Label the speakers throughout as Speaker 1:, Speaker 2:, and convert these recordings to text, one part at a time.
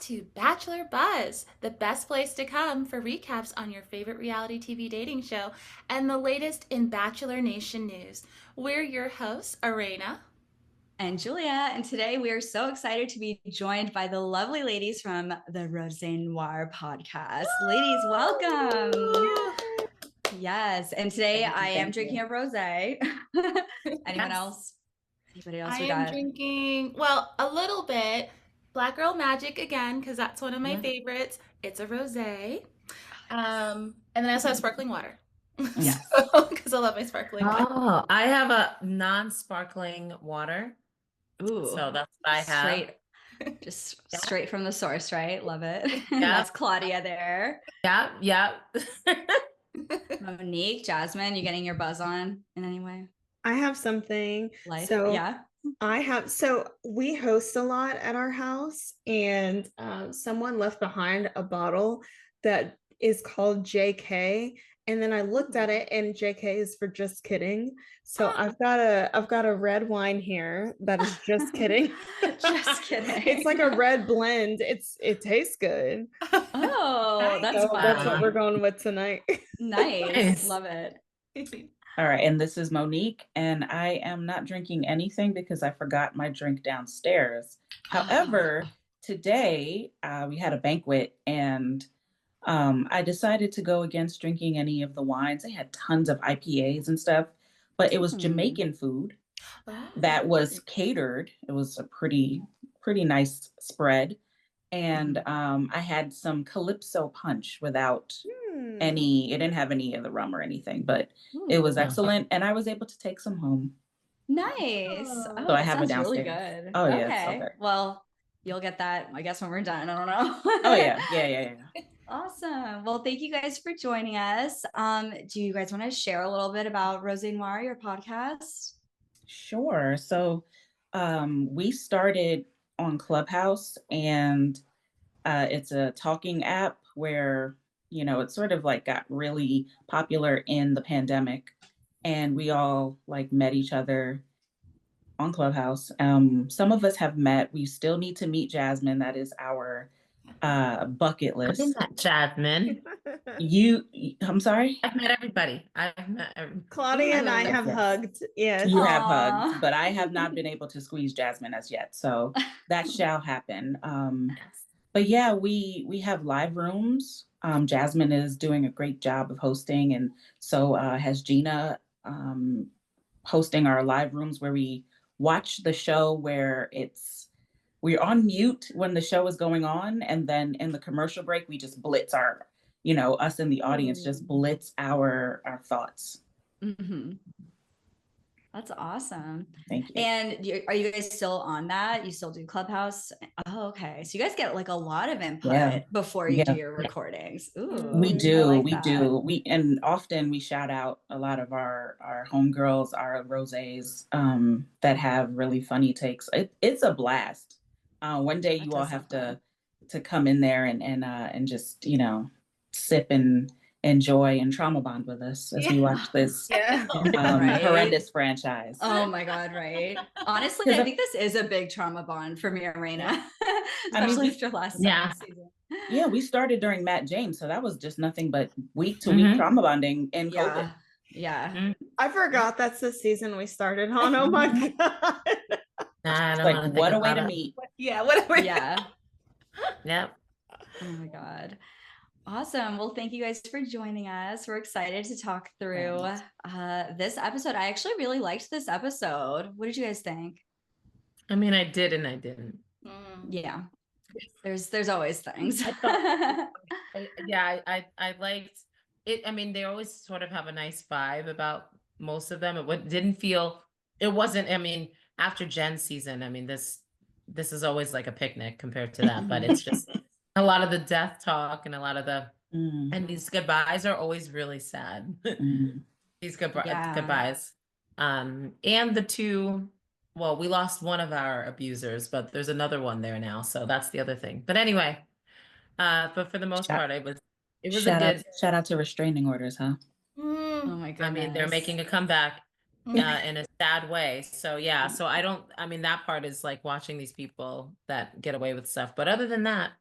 Speaker 1: to Bachelor Buzz, the best place to come for recaps on your favorite reality TV dating show and the latest in Bachelor Nation news. We're your hosts, Arena
Speaker 2: and Julia, and today we are so excited to be joined by the lovely ladies from the Rose Noire Podcast. Ladies, welcome. Yes, and today I am drinking a rosé. Anyone else? Anybody else?
Speaker 1: I am drinking, well, a little bit. Black Girl Magic again, because that's one of my favorites. It's a rosé. And then I also have sparkling water.
Speaker 2: Yes.
Speaker 1: Because I love my sparkling water.
Speaker 3: Oh, I have a non-sparkling water.
Speaker 2: Ooh.
Speaker 3: So that's what I have.
Speaker 2: Just straight from the source, right? Love it. Yeah. That's Claudia there.
Speaker 3: Yeah.
Speaker 2: Monique, Jasmine, you getting your buzz on in any way?
Speaker 4: I have something. So we host a lot at our house, and someone left behind a bottle that is called JK. And then I looked at it, and JK is for just kidding. So I've got a red wine here that is just kidding.
Speaker 2: Just kidding.
Speaker 4: It's like a red blend. It tastes good.
Speaker 2: Oh, that's fun.
Speaker 4: That's what we're going with tonight.
Speaker 2: Nice. Love it.
Speaker 5: All right, and this is Monique, and I am not drinking anything because I forgot my drink downstairs. However, today we had a banquet, and I decided to go against drinking any of the wines. They had tons of IPAs and stuff, but it was Jamaican food that was catered. It was a pretty nice spread. And I had some Calypso punch without it didn't have any of the rum or anything, but it was excellent. And I was able to take some home.
Speaker 2: Nice.
Speaker 5: So I have it downstairs.
Speaker 2: Really good.
Speaker 5: Oh, yeah.
Speaker 2: Okay. Well, you'll get that, I guess, when we're done. I don't know.
Speaker 5: Oh, yeah.
Speaker 2: Awesome. Well, thank you guys for joining us. Do you guys want to share a little bit about Rose Noire, your podcast?
Speaker 5: Sure. So we started on Clubhouse, and it's a talking app where, it sort of like got really popular in the pandemic, and we all like met each other on Clubhouse. Some of us have met. We still need to meet Jasmine. That is our bucket list.
Speaker 3: I've met Jasmine.
Speaker 5: I'm sorry?
Speaker 3: I've met everybody.
Speaker 4: Claudia and I have hugged. Yes.
Speaker 5: You have hugged, but I have not been able to squeeze Jasmine as yet. So that shall happen. But yeah, we have live rooms. Jasmine is doing a great job of hosting, and so has Gina, hosting our live rooms where we watch the show where we're on mute when the show is going on, and then in the commercial break we just blitz our, us in the audience just blitz our thoughts.
Speaker 2: Mm-hmm. That's awesome.
Speaker 5: Thank you.
Speaker 2: And are you guys still on that? You still do Clubhouse? Oh, okay. So you guys get like a lot of input before you do your recordings. Ooh,
Speaker 5: we do. And often we shout out a lot of our homegirls, our rosés, that have really funny takes. It's a blast. One day you all have to come in there and just, sip and enjoy and trauma bond with us as we watch this horrendous franchise.
Speaker 2: Oh my God, right? Honestly, I think this is a big trauma bond for me, Arena. Especially after last season.
Speaker 5: Yeah, we started during Matt James, so that was just nothing but week-to-week trauma bonding in COVID.
Speaker 2: Yeah.
Speaker 4: I forgot that's the season we started on. Oh my God.
Speaker 5: Like, what a way to meet.
Speaker 1: Yeah, what a way.
Speaker 2: Yeah.
Speaker 3: Yep.
Speaker 2: Oh my God. Awesome. Well, thank you guys for joining us. We're excited to talk through this episode. I actually really liked this episode. What did you guys think?
Speaker 3: I mean, I did and I didn't.
Speaker 2: Yeah. There's always things.
Speaker 3: I liked it. I mean, they always sort of have a nice vibe about most of them. After Jen's season, I mean, this is always like a picnic compared to that, but it's just a lot of the death talk and a lot of the and these goodbyes are always really sad. These goodbyes. And the two, well, we lost one of our abusers, but there's another one there now, so that's the other thing. But anyway, but for the most part, it was
Speaker 5: shout out to restraining orders, huh?
Speaker 2: Oh my goodness.
Speaker 3: I mean, they're making a comeback in a sad way. So that part is like watching these people that get away with stuff. But other than that,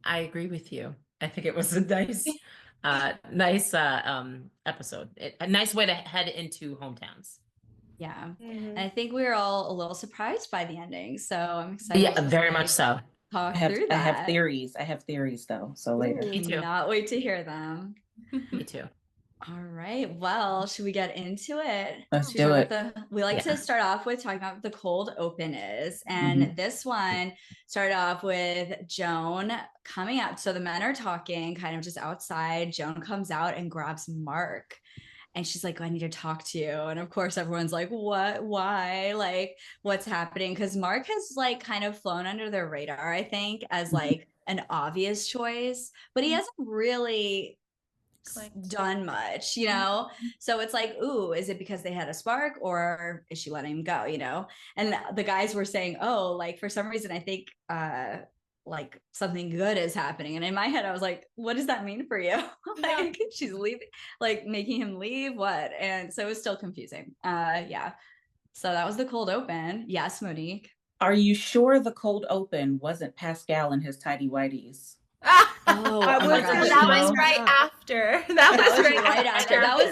Speaker 3: I agree with you. I think it was a nice, episode. A nice way to head into hometowns.
Speaker 2: Yeah.
Speaker 4: Mhm.
Speaker 2: And I think we were all a little surprised by the ending. So I'm excited.
Speaker 3: Yeah,
Speaker 2: to
Speaker 3: very
Speaker 2: like,
Speaker 3: much so.
Speaker 2: talk
Speaker 5: I
Speaker 2: through that.
Speaker 5: have theories. I have theories though. So later.
Speaker 4: Ooh.
Speaker 3: Me too.
Speaker 2: Cannot wait to hear them.
Speaker 3: Me too.
Speaker 2: All right. Well, should we get into it?
Speaker 5: Let's
Speaker 2: Should we
Speaker 5: do
Speaker 2: start
Speaker 5: it.
Speaker 2: we like
Speaker 3: Yeah.
Speaker 2: to start off with talking about what the cold open is. And this one started off with Joan coming out. So the men are talking kind of just outside. Joan comes out and grabs Mark. And she's like, I need to talk to you. And of course, everyone's like, what? Why? Like, what's happening? Because Mark has like kind of flown under their radar, I think, as like an obvious choice, but he hasn't really done much, you know? So it's like, ooh, is it because they had a spark or is she letting him go, you know? And the guys were saying, oh, like for some reason, I think like something good is happening. And in my head, I was like, what does that mean for you? Like she's leaving, like making him leave, what? And so it was still confusing. Yeah. So that was the cold open. Yes, Monique.
Speaker 5: Are you sure the cold open wasn't Pascal and his tidy whities?
Speaker 2: Oh,
Speaker 4: I
Speaker 2: my
Speaker 4: was
Speaker 2: gosh.
Speaker 4: gonna
Speaker 1: That was
Speaker 5: No.
Speaker 1: right after. That
Speaker 2: That
Speaker 1: was
Speaker 2: was
Speaker 1: right
Speaker 2: right after. That was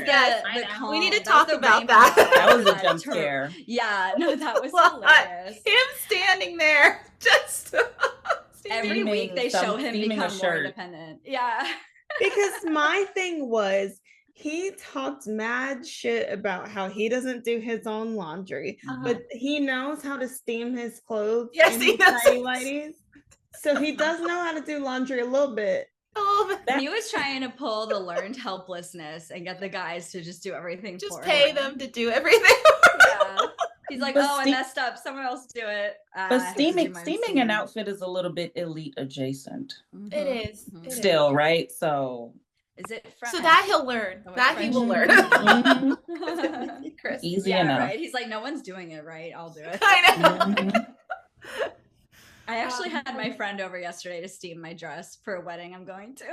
Speaker 2: the
Speaker 1: We need to
Speaker 2: that was
Speaker 1: talk
Speaker 2: the
Speaker 1: about
Speaker 2: rainbow
Speaker 1: that.
Speaker 5: That was a
Speaker 2: turn.
Speaker 5: jump scare.
Speaker 2: Yeah, no, that was
Speaker 1: What?
Speaker 2: hilarious.
Speaker 1: Him standing there, just
Speaker 2: Every
Speaker 5: Steaming
Speaker 2: week they show him
Speaker 5: steaming a
Speaker 2: become more
Speaker 5: shirt.
Speaker 2: independent. Yeah.
Speaker 4: Because my thing was he talked mad shit about how he doesn't do his own laundry, but he knows how to steam his clothes.
Speaker 1: Yes,
Speaker 4: in
Speaker 1: he
Speaker 4: his
Speaker 1: does.
Speaker 4: tidy whities. So he does know how to do laundry a little bit.
Speaker 1: Oh,
Speaker 2: He was trying to pull the learned helplessness and get the guys to just do everything
Speaker 1: just
Speaker 2: for
Speaker 1: pay
Speaker 2: him.
Speaker 1: them to do everything.
Speaker 2: Yeah. He's like,
Speaker 5: But
Speaker 2: oh, I
Speaker 5: ste-
Speaker 2: messed up. Someone else do it.
Speaker 5: But
Speaker 2: I have to do
Speaker 5: steaming
Speaker 2: mine
Speaker 5: steaming an outfit is a little bit elite adjacent.
Speaker 1: It is.
Speaker 2: Mhm.
Speaker 1: It is.
Speaker 5: Still, right? So
Speaker 2: Is it
Speaker 1: So
Speaker 2: French?
Speaker 1: that he'll learn.
Speaker 2: Oh,
Speaker 1: That he will learn.
Speaker 5: Mhm.
Speaker 1: Chris.
Speaker 5: Easy
Speaker 2: Yeah,
Speaker 5: enough.
Speaker 2: right. He's like, no one's doing it right. I'll do it.
Speaker 1: I know.
Speaker 5: Mhm.
Speaker 2: I actually had my friend over yesterday to steam my dress for a wedding I'm going to.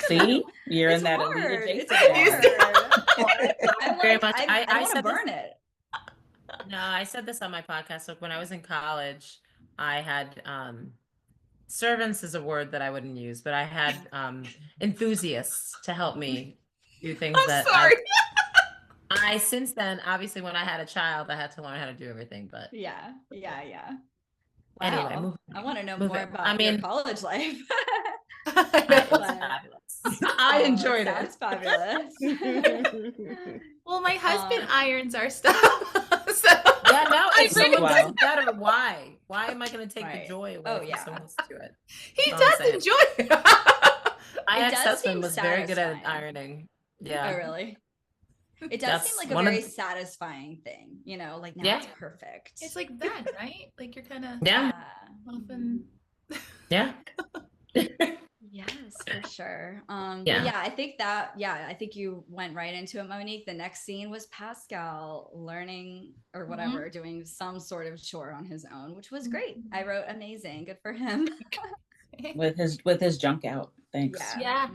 Speaker 5: See, you're
Speaker 2: It's
Speaker 5: in that
Speaker 2: hard.
Speaker 5: elite
Speaker 2: It's
Speaker 5: adjacent
Speaker 2: hard. I'm
Speaker 3: Very
Speaker 2: like,
Speaker 3: much.
Speaker 2: I
Speaker 3: I
Speaker 2: want to
Speaker 3: said this-
Speaker 2: burn it.
Speaker 3: No, I said this on my podcast. Look, when I was in college, I had servants is a word that I wouldn't use, but I had enthusiasts to help me do things
Speaker 1: I'm
Speaker 3: that
Speaker 1: sorry.
Speaker 3: I since then, obviously, when I had a child, I had to learn how to do everything. But
Speaker 2: Yeah.
Speaker 3: Anyway,
Speaker 2: Wow.
Speaker 3: move
Speaker 2: I want to know
Speaker 3: move
Speaker 2: more
Speaker 3: it.
Speaker 2: about
Speaker 3: I
Speaker 2: your
Speaker 3: mean-
Speaker 2: college life.
Speaker 3: it was
Speaker 2: But-
Speaker 3: fabulous. I enjoyed
Speaker 2: Sounds
Speaker 3: it.
Speaker 2: fabulous.
Speaker 1: Well, my husband
Speaker 2: Um,
Speaker 1: irons our stuff. So
Speaker 3: Yeah, no,
Speaker 1: I
Speaker 3: if
Speaker 1: bring
Speaker 3: someone
Speaker 5: him
Speaker 3: does better, why? Why am I going to take
Speaker 2: Right.
Speaker 3: the joy away
Speaker 2: Oh,
Speaker 3: from
Speaker 2: yeah.
Speaker 3: someone else to do it?
Speaker 1: he
Speaker 3: That's all I'm
Speaker 1: does
Speaker 3: saying.
Speaker 1: enjoy it.
Speaker 3: My
Speaker 2: It does
Speaker 3: ex-husband
Speaker 2: seem
Speaker 3: was very good at
Speaker 2: satisfying.
Speaker 3: ironing. Yeah.
Speaker 2: Oh, really? It does
Speaker 3: That's
Speaker 2: seem like a
Speaker 3: one of
Speaker 2: very
Speaker 3: the-
Speaker 2: satisfying thing, you know, like now
Speaker 3: Yeah.
Speaker 2: it's perfect.
Speaker 1: It's like that, right? Like you're kind of
Speaker 3: Yeah.
Speaker 1: often.
Speaker 3: Yeah.
Speaker 2: Yes, for sure.
Speaker 3: Yeah.
Speaker 2: But yeah, I think that, I think you went right into it, Monique. The next scene was Pascal learning or whatever, doing some sort of chore on his own, which was great. I wrote amazing. Good for him.
Speaker 5: with his junk out. Thanks.
Speaker 1: Yeah.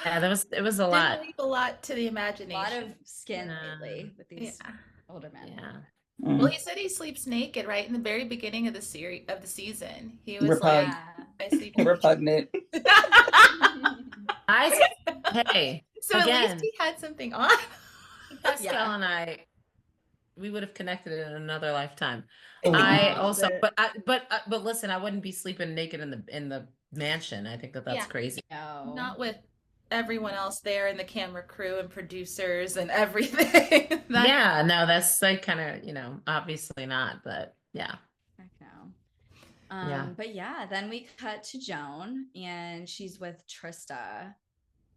Speaker 3: Yeah, it was a lot.
Speaker 1: Didn't leave a lot to the
Speaker 2: A
Speaker 1: imagination.
Speaker 2: lot of skin
Speaker 3: Nah.
Speaker 2: lately with these
Speaker 1: Yeah.
Speaker 2: older men.
Speaker 3: Yeah.
Speaker 1: Well, he said he sleeps naked right in the very beginning of the series of the season. He was
Speaker 5: Repug.
Speaker 1: like, "I sleep naked."
Speaker 5: Repugnant.
Speaker 3: Hey,
Speaker 1: So at
Speaker 3: Again.
Speaker 1: least he had something on.
Speaker 3: Pascal
Speaker 2: Yeah.
Speaker 3: and I, we would have connected in another lifetime.
Speaker 5: Oh,
Speaker 3: I
Speaker 4: wow.
Speaker 3: also, but listen, I wouldn't be sleeping naked in the mansion. I think that's
Speaker 1: Yeah.
Speaker 3: crazy.
Speaker 2: No.
Speaker 1: Not with everyone else there and the camera crew and producers and everything. That-
Speaker 3: Yeah, no, that's like kind of, obviously not, but yeah.
Speaker 2: Heck no.
Speaker 3: Yeah.
Speaker 2: But yeah, then we cut to Joan and she's with Trista.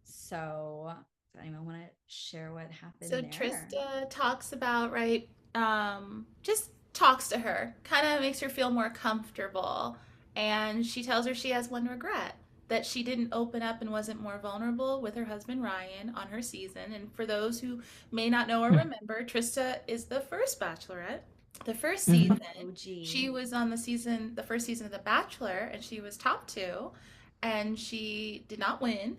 Speaker 2: So does anyone want to share what happened
Speaker 1: So
Speaker 2: there?
Speaker 1: Trista talks about, right, just talks to her, kind of makes her feel more comfortable. And she tells her she has one regret, that she didn't open up and wasn't more vulnerable with her husband Ryan on her season. And for those who may not know or remember, Trista is the first Bachelorette. The first season,
Speaker 2: OG.
Speaker 1: she was on the first season of The Bachelor, and she was top 2, and she did not win.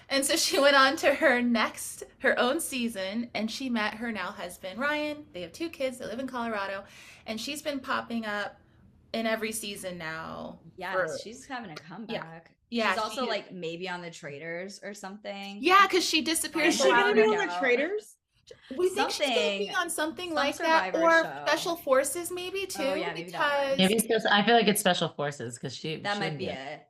Speaker 1: And so she went on to her own season, and she met her now husband Ryan. They have 2 kids. They live in Colorado, and she's been popping up in every season now.
Speaker 2: Yes, she's having a comeback.
Speaker 1: Yeah,
Speaker 2: she's also
Speaker 1: she-
Speaker 2: like maybe on the Traitors or something.
Speaker 1: Yeah, because she disappears.
Speaker 4: Is
Speaker 2: So
Speaker 4: she
Speaker 2: I
Speaker 4: gonna be
Speaker 2: freak
Speaker 4: on the
Speaker 2: out.
Speaker 4: Traitors?
Speaker 1: We think she's gonna be
Speaker 2: Something-
Speaker 1: on something
Speaker 2: some
Speaker 1: like that,
Speaker 2: Survivor
Speaker 1: or
Speaker 2: show.
Speaker 1: Special Forces maybe too.
Speaker 2: Oh, yeah, maybe that one.
Speaker 1: because
Speaker 3: Maybe it's I feel like it's Special Forces because
Speaker 2: That might
Speaker 3: should
Speaker 2: be it.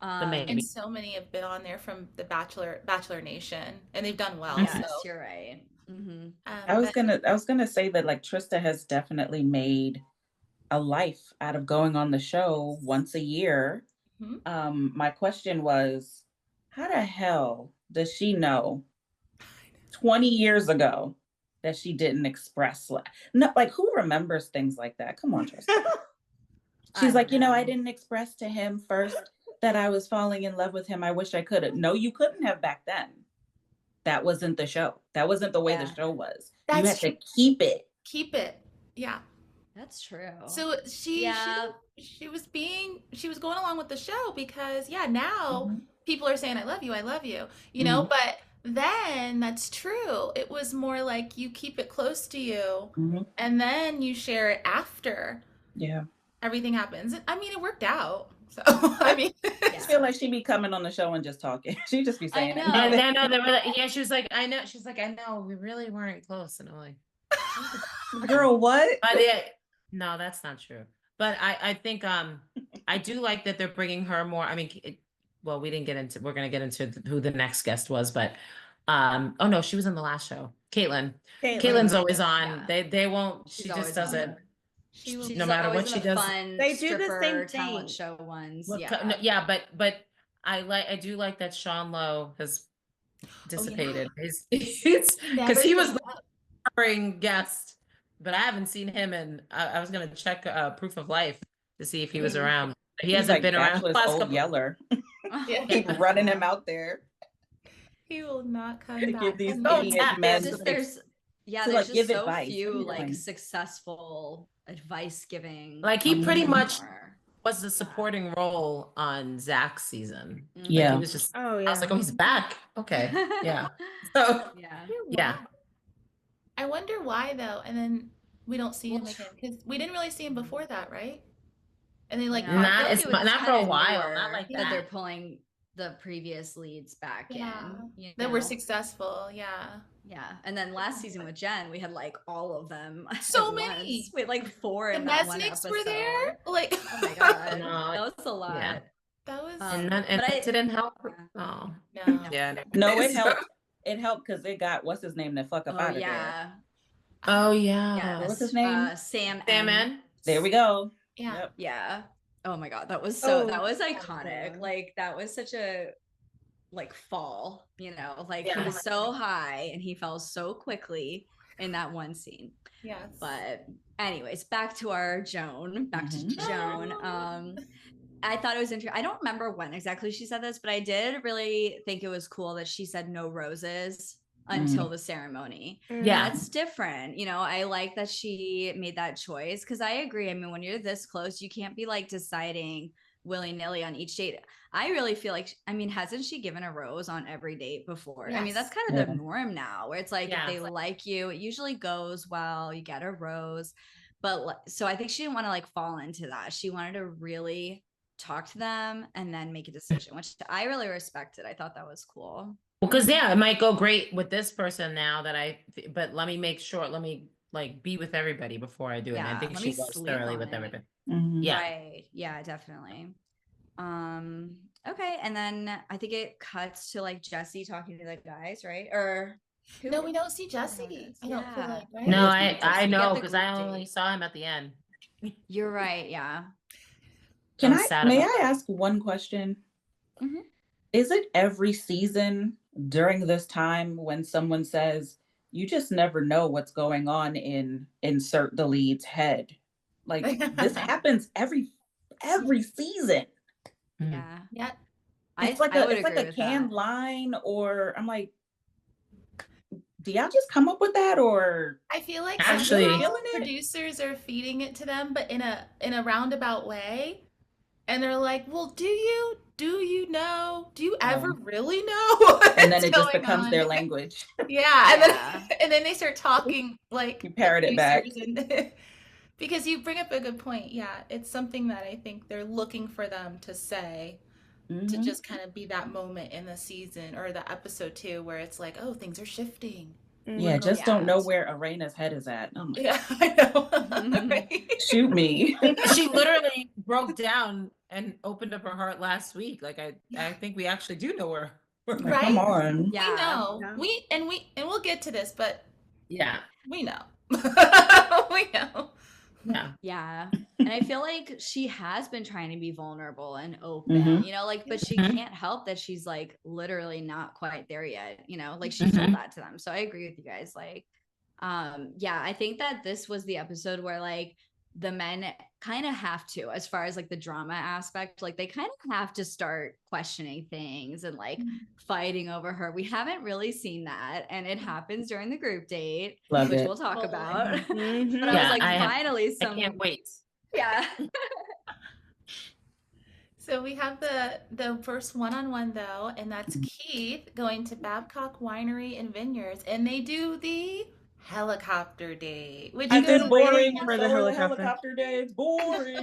Speaker 3: maybe.
Speaker 1: and so many have been on there from the Bachelor Nation, and they've done well.
Speaker 2: Yes,
Speaker 1: So
Speaker 2: you're right. Mm-hmm.
Speaker 5: I was
Speaker 1: but-
Speaker 5: gonna say that like Trista has definitely made a life out of going on the show once a year.
Speaker 1: Mhm.
Speaker 5: My question was, how the hell does she know 20 years ago that she didn't express no, like who remembers things like that? Come on, Trista. She's like, I didn't express to him first that I was falling in love with him. I wish I could have. No, you couldn't have back then. That wasn't the show. That wasn't the way the show was. You had to keep it.
Speaker 1: Keep it. Yeah.
Speaker 2: That's true.
Speaker 1: So she was going along with the show because now people are saying I love you, you know, but then that's true. It was more like you keep it close to you and then you share it after.
Speaker 5: Yeah.
Speaker 1: Everything happens. I mean, it worked out. So I mean,
Speaker 5: I feel like she'd be coming on the show and just talking. She'd just be saying
Speaker 2: I
Speaker 5: it.
Speaker 2: know.
Speaker 3: They were like, she was like, I know. She's like, I know, we really weren't close. And I'm like,
Speaker 5: girl, what?
Speaker 3: No, that's not true. But I think I do like that they're bringing her more. I mean, we're going to get into who the next guest was, but oh no, she was in the last show. Caitlin's always on.
Speaker 2: Yeah.
Speaker 3: They won't.
Speaker 2: She's
Speaker 3: she
Speaker 2: always
Speaker 3: just doesn't.
Speaker 2: on.
Speaker 1: She's
Speaker 3: no matter
Speaker 2: always
Speaker 3: what
Speaker 2: in
Speaker 3: she
Speaker 2: the
Speaker 3: does.
Speaker 2: fun
Speaker 4: They do the same
Speaker 2: talent
Speaker 4: thing.
Speaker 2: show ones.
Speaker 3: Well,
Speaker 2: Yeah.
Speaker 3: but I do like that Sean Lowe has dissipated. He's because he was the recurring guest, but I haven't seen him, and I was gonna check Proof of Life to see if he was around. He hasn't
Speaker 5: like
Speaker 3: been around.
Speaker 5: Bachelor's
Speaker 3: Last
Speaker 5: old
Speaker 3: couple-
Speaker 5: yeller.
Speaker 1: Yeah.
Speaker 5: Keep running him out there.
Speaker 1: He will not come
Speaker 5: Give
Speaker 1: back.
Speaker 5: these
Speaker 1: And
Speaker 5: idiot
Speaker 1: then-
Speaker 5: men
Speaker 2: There's
Speaker 5: to
Speaker 2: there's
Speaker 5: like,
Speaker 2: just
Speaker 5: give
Speaker 2: so
Speaker 5: advice.
Speaker 2: few
Speaker 5: What are you
Speaker 2: like
Speaker 5: doing?
Speaker 2: successful advice giving.
Speaker 3: Like he pretty much
Speaker 2: anymore.
Speaker 3: was the supporting role on Zach's season.
Speaker 2: Mhm.
Speaker 3: Like,
Speaker 5: Yeah.
Speaker 3: he was just.
Speaker 4: Oh yeah.
Speaker 3: I was like, oh, he's back. Okay, yeah. So
Speaker 2: Yeah.
Speaker 3: yeah.
Speaker 1: I wonder why though, and then we don't see him again because we didn't really see him before that, right? And they like
Speaker 2: No, I
Speaker 3: Not
Speaker 2: feel
Speaker 3: as
Speaker 2: it was
Speaker 3: mu- not for a
Speaker 2: kinda
Speaker 3: while,
Speaker 2: newer
Speaker 3: not like
Speaker 2: that they're
Speaker 3: that.
Speaker 2: pulling the previous leads back
Speaker 1: Yeah.
Speaker 2: in. You
Speaker 1: that were
Speaker 2: know?
Speaker 1: successful, yeah.
Speaker 2: Yeah, and then last season with Jen, we had like all of them.
Speaker 1: So
Speaker 2: at
Speaker 1: many.
Speaker 2: once. We had like 4
Speaker 1: The
Speaker 2: in that one
Speaker 1: Mesniks
Speaker 2: episode.
Speaker 1: were there, like
Speaker 2: Oh my god,
Speaker 3: No,
Speaker 2: that was a lot.
Speaker 3: yeah.
Speaker 1: that was
Speaker 2: Um,
Speaker 3: And
Speaker 2: but
Speaker 3: it didn't help.
Speaker 2: Yeah.
Speaker 3: Oh,
Speaker 1: no.
Speaker 3: yeah.
Speaker 5: No, it
Speaker 3: So-
Speaker 5: helped. It helped because it got what's his name to fuck up
Speaker 2: Oh
Speaker 5: out of there.
Speaker 2: yeah,
Speaker 3: Oh yeah.
Speaker 2: yeah.
Speaker 5: What's his name?
Speaker 2: Sam.
Speaker 3: Sam
Speaker 2: M.
Speaker 3: N.
Speaker 5: There we go.
Speaker 1: Yeah.
Speaker 5: Yep.
Speaker 2: Yeah. Oh my god, that was
Speaker 4: Oh,
Speaker 2: that was
Speaker 4: that's
Speaker 2: iconic.
Speaker 4: cool.
Speaker 2: Like that was such a fall, you know, like he
Speaker 3: Yeah.
Speaker 2: was so high and he fell so quickly in that one scene.
Speaker 1: Yes.
Speaker 2: But anyways, back to our Joan, back to
Speaker 5: Mhm.
Speaker 2: Joan. I thought it was interesting. I don't remember when exactly she said this, but I did really think it was cool that she said no roses until the ceremony.
Speaker 3: Yeah.
Speaker 2: That's different. You know, I like that she made that choice because I agree. I mean, when you're this close, you can't be like deciding willy-nilly on each date. I really feel like, I mean, hasn't she given a rose on every date before? I mean,
Speaker 1: Yes.
Speaker 2: that's kind of
Speaker 5: Yeah.
Speaker 2: the norm now where it's like
Speaker 3: Yeah.
Speaker 2: if they like you, it usually goes well, you get a rose. But so I think she didn't want to like fall into that. She wanted to really talk to them and then make a decision, which I really respected. I thought that was cool.
Speaker 3: Well, because it might go great with this person now but let me make sure, let me like be with everybody before I do it. And
Speaker 2: Yeah,
Speaker 3: I think
Speaker 2: let
Speaker 3: she
Speaker 2: me
Speaker 3: was
Speaker 2: sleep
Speaker 3: thoroughly
Speaker 2: on
Speaker 3: with
Speaker 2: it.
Speaker 3: everybody.
Speaker 5: Mhm.
Speaker 3: Yeah.
Speaker 2: Right. Yeah, definitely. Okay. And then I think it cuts to like Jesse talking to the guys, right? Or who?
Speaker 1: No, we don't see
Speaker 2: I
Speaker 1: Jesse. I don't feel
Speaker 2: Yeah.
Speaker 1: like, right?
Speaker 3: No,
Speaker 2: Yes,
Speaker 3: I
Speaker 2: we get
Speaker 3: know
Speaker 2: the
Speaker 3: because I
Speaker 2: group
Speaker 3: only
Speaker 2: date.
Speaker 3: saw him at the end.
Speaker 2: You're right. Yeah.
Speaker 5: Can
Speaker 3: I'm
Speaker 5: I?
Speaker 3: sad
Speaker 5: May
Speaker 3: about
Speaker 5: I ask one question?
Speaker 2: Mhm.
Speaker 5: Is it every season during this time when someone says you just never know what's going on in insert the lead's head? Like this happens every season.
Speaker 3: Mhm.
Speaker 2: Yeah.
Speaker 1: Yeah.
Speaker 5: It's like
Speaker 2: I would
Speaker 5: it's like
Speaker 2: agree
Speaker 5: a
Speaker 2: with
Speaker 5: canned
Speaker 2: that.
Speaker 5: line, or I'm like, do y'all just come up with that, or
Speaker 1: I feel like
Speaker 3: Actually-
Speaker 1: somehow
Speaker 5: Feeling it?
Speaker 1: producers are feeding it to them, but in a roundabout way. And they're like, well, do you know? Do you ever really know?
Speaker 5: and then
Speaker 1: what's
Speaker 5: it just
Speaker 1: going
Speaker 5: becomes
Speaker 1: on?
Speaker 5: their language.
Speaker 1: Yeah, and
Speaker 2: Yeah.
Speaker 1: then they start talking like
Speaker 5: You parrot it back.
Speaker 1: producers and- because you bring up a good point. Yeah, it's something that I think they're looking for them to say. to just kind of be that moment in the season or the episode too, where it's like, oh, things are shifting.
Speaker 5: Yeah, just don't know where Arena's head is at. I'm like,
Speaker 1: Yeah, I know. Right?
Speaker 5: shoot me.
Speaker 3: She literally broke down and opened up her heart last week. Like I think we actually do know where.
Speaker 5: Like, come on.
Speaker 1: We know. Yeah. We'll get to this, but
Speaker 3: yeah,
Speaker 1: we know. We know.
Speaker 3: Yeah.
Speaker 2: Yeah. And I feel like she has been trying to be vulnerable and open, you know, like, but she can't help that she's like literally not quite there yet, you know, like she told that to them. So I agree with you guys. Like, yeah, I think that this was the episode where like the men kind of have to, as far as like the drama aspect, like they kind of have to start questioning things and like fighting over her. We haven't really seen that. And it happens during the group date, which we'll talk about. But I was like, finally,
Speaker 3: I can't wait.
Speaker 2: Yeah.
Speaker 1: So we have the first one-on-one though, and that's Keith going to Babcock Winery and Vineyards, and they do the helicopter date, which
Speaker 5: is boring
Speaker 4: for the
Speaker 5: helicopter day. It's boring.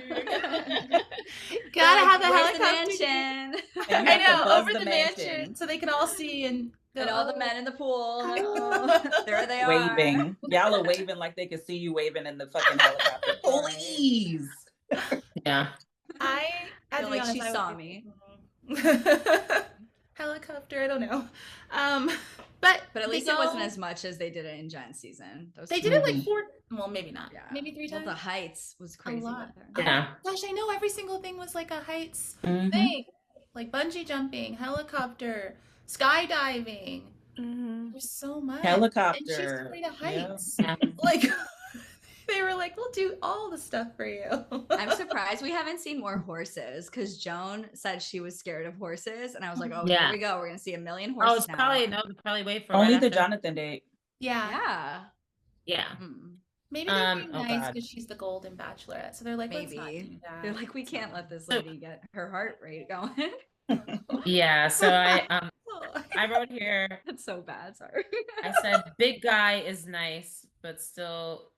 Speaker 1: Gotta have the
Speaker 2: Where's
Speaker 1: helicopter.
Speaker 2: The mansion?
Speaker 1: I know, over the mansion, so they can all see and
Speaker 2: all the men in the pool. There they are.
Speaker 5: Waving. Y'all are waving like they can see you waving in the fucking helicopter. Please.
Speaker 3: Yeah.
Speaker 1: I
Speaker 2: feel like she saw me.
Speaker 1: Helicopter, I don't know. But
Speaker 2: at least it wasn't as much as they did it in Jen's season.
Speaker 1: They did it like 4, well, maybe not. Yeah. Maybe 3 times.
Speaker 2: Well, the heights was crazy.
Speaker 3: Yeah.
Speaker 1: Gosh, I know every single thing was like a heights thing. Like bungee jumping, helicopter, skydiving. There's so much.
Speaker 5: Helicopter.
Speaker 1: And she's afraid of heights.
Speaker 3: Yeah.
Speaker 1: Like they were like, we'll do all the stuff for you.
Speaker 2: I'm surprised we haven't seen more horses because Joan said she was scared of horses. And I was like, oh, here we go. We're going to see 1 million horses.
Speaker 3: Oh, it's probably wait for
Speaker 5: only the Jonathan date.
Speaker 1: Yeah. Maybe they're being nice because she's the golden bachelorette. So they're like, let's not do that.
Speaker 2: They're like, we can't let this lady get her heart rate going.
Speaker 3: Yeah. So I wrote here.
Speaker 2: That's so bad. Sorry.
Speaker 3: I said big guy is nice, but still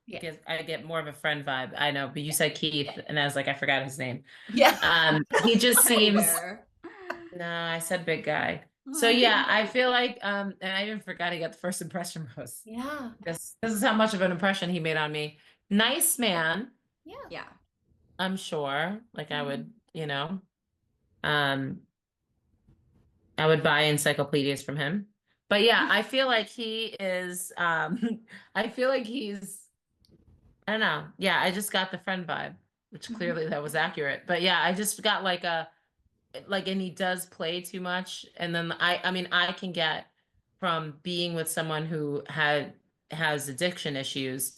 Speaker 3: I get more of a friend vibe. I know, but you said Keith, and I was like, I forgot his name.
Speaker 1: Yeah.
Speaker 3: He just seems. No, I said big guy. So yeah, I feel like and I even forgot he got the first impression rose.
Speaker 1: Yeah.
Speaker 3: This is how much of an impression he made on me. Nice man.
Speaker 1: Yeah.
Speaker 3: I'm sure. Like I would, you know, I would buy encyclopedias from him. But yeah, I feel like he is I feel like he's I don't know. Yeah, I just got the friend vibe, which clearly that was accurate. But yeah, I just got like and he does play too much. And then I mean, I can get from being with someone who has addiction issues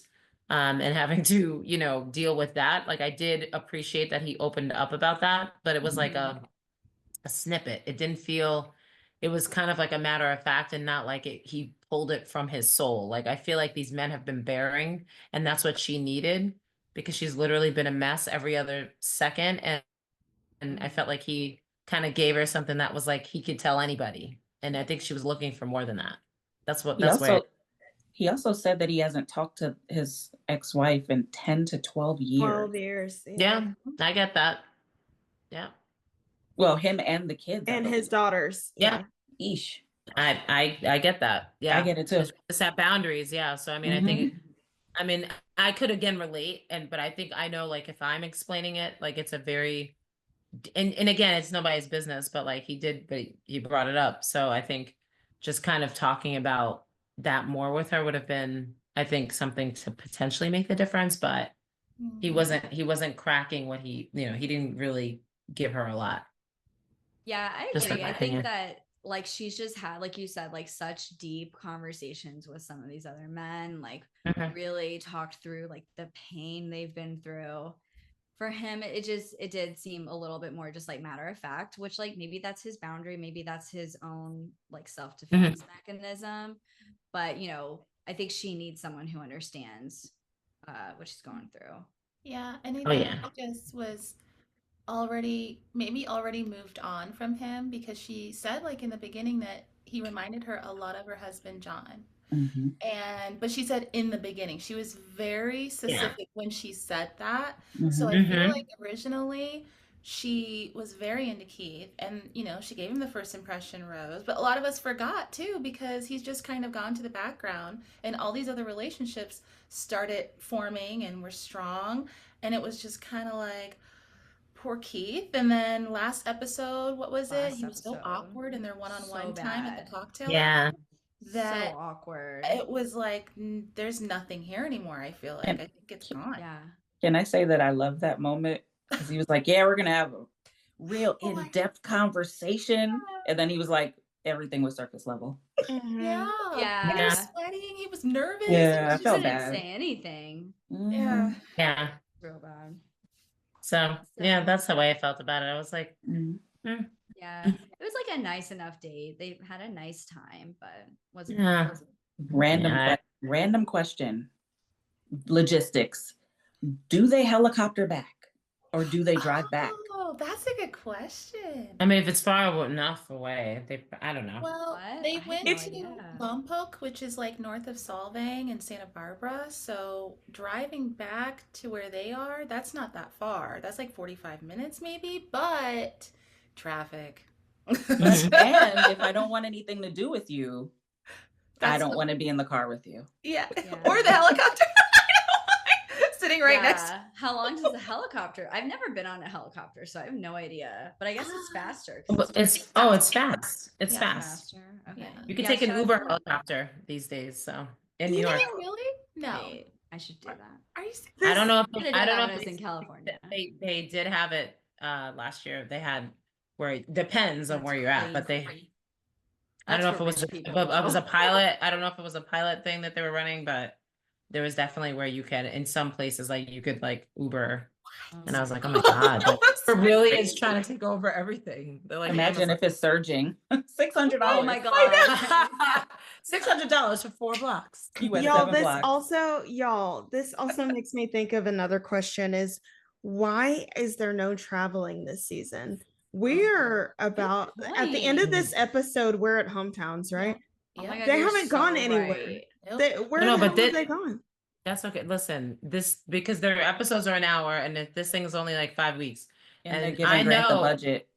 Speaker 3: and having to, you know, deal with that. Like I did appreciate that he opened up about that, but it was like a snippet. It didn't feel, it was kind of like a matter of fact and not like he pulled it from his soul. Like I feel like these men have been bearing, and that's what she needed because she's literally been a mess every other second. And I felt like he kind of gave her something that was like he could tell anybody. And I think she was looking for more than that. He
Speaker 5: also said that he hasn't talked to his ex-wife in 10 to 12 years.
Speaker 4: 12 years.
Speaker 3: Yeah, I get that. Yeah.
Speaker 5: Well, him and the kids.
Speaker 4: And his daughters.
Speaker 3: Yeah.
Speaker 5: Eesh.
Speaker 3: I get that. Yeah.
Speaker 5: I get it too.
Speaker 3: Just set boundaries. Yeah. So, I mean, I could again relate. But I think I know, like, if I'm explaining it, like, it's a very, and again, it's nobody's business, but like but he brought it up. So I think just kind of talking about that more with her would have been, I think, something to potentially make the difference, but he wasn't cracking what he didn't really give her a lot.
Speaker 2: Yeah, I agree. I think that like she's just had, like you said, like such deep conversations with some of these other men, like really talked through like the pain they've been through. For him, it did seem a little bit more just like matter of fact, which like maybe that's his boundary, maybe that's his own like self-defense mechanism. But you know, I think she needs someone who understands what she's going through.
Speaker 1: Yeah, and I think she just was already moved on from him because she said like in the beginning that he reminded her a lot of her husband John. But she said in the beginning, she was very specific when she said that. So I feel like originally she was very into Keith, and she gave him the first impression rose, but a lot of us forgot too, because he's just kind of gone to the background, and all these other relationships started forming and were strong, and it was just kind of like poor Keith. And then last episode, what was it? He was so awkward in their one-on-one time at the cocktail hour that
Speaker 2: so awkward.
Speaker 1: it was like there's nothing here anymore. I feel like I think it's gone.
Speaker 2: Yeah.
Speaker 5: Can I say that I love that moment? Because he was like, yeah, we're going to have a real in-depth conversation. And then he was like, everything was surface level.
Speaker 1: Yeah.
Speaker 2: Yeah.
Speaker 1: He was sweating. He was nervous.
Speaker 5: Yeah, I felt
Speaker 2: didn't
Speaker 5: bad.
Speaker 2: say anything.
Speaker 1: Yeah.
Speaker 3: Yeah.
Speaker 2: Real bad.
Speaker 3: So yeah, that's the way I felt about it. I was like,
Speaker 2: yeah, it was like a nice enough date. They had a nice time, but wasn't.
Speaker 5: Random question. Logistics. Do they helicopter back or do they drive back?
Speaker 1: Oh, that's a good question.
Speaker 3: I mean, if it's far enough away, I don't know.
Speaker 1: Well, they went to Lompoc, which is like north of Solvang and Santa Barbara. So driving back to where they are, that's not that far. That's like 45 minutes maybe, but traffic.
Speaker 5: And if I don't want anything to do with you, I don't want to be in the car with you.
Speaker 1: Yeah. Or the helicopter. Sitting right next to
Speaker 2: How long does a helicopter? I've never been on a helicopter, so I have no idea. But I guess it's faster.
Speaker 3: It's fast. It's fast.
Speaker 2: Faster. Okay.
Speaker 3: You can take an Uber helicopter these days. So in New York.
Speaker 1: Really? No.
Speaker 2: Wait, I should do that.
Speaker 1: Are you?
Speaker 3: I don't know if
Speaker 2: it's in California.
Speaker 3: They did have it last year. They had where it depends on where you're at, but I don't know if it was a pilot. I don't know if it was a pilot thing that they were running, but there was definitely where you can, in some places, like you could like Uber. And I was like, oh my God, it really is trying to take over everything. They're like,
Speaker 5: imagine if it's surging. $600.
Speaker 2: Oh my God.
Speaker 3: $600 for 4 blocks.
Speaker 4: This also makes me think of another question is, why is there no traveling this season? We're about, at the end of this episode, we're at hometowns, right?
Speaker 2: Yeah. Oh God,
Speaker 4: they haven't gone anywhere.
Speaker 2: Right.
Speaker 4: Where the hell have they gone?
Speaker 3: That's okay. Listen, because their episodes are an hour, and if this thing is only like 5 weeks,
Speaker 5: and they're giving Grant the budget.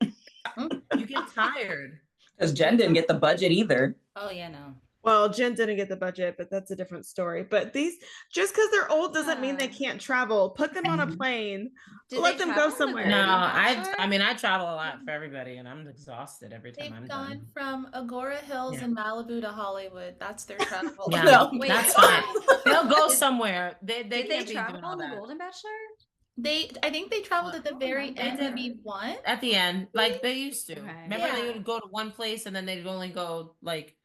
Speaker 3: You get tired.
Speaker 5: Because Jen didn't get the budget either.
Speaker 1: Oh yeah, no.
Speaker 4: Well, Jen didn't get the budget, but that's a different story. But just because they're old doesn't mean they can't travel. Put them on a plane. Let them go somewhere.
Speaker 3: No, I travel a lot for everybody, and I'm exhausted every time I'm done.
Speaker 1: They've gone from Agora Hills in Malibu to Hollywood. That's their travel.
Speaker 3: Yeah, that's fine. They'll go somewhere. Did they
Speaker 2: travel on the Golden Bachelor?
Speaker 1: I think they traveled at the very end of Ep.5.
Speaker 3: At the end, like they used to.
Speaker 2: Okay.
Speaker 3: Remember, they would go to one place, and then they'd only go like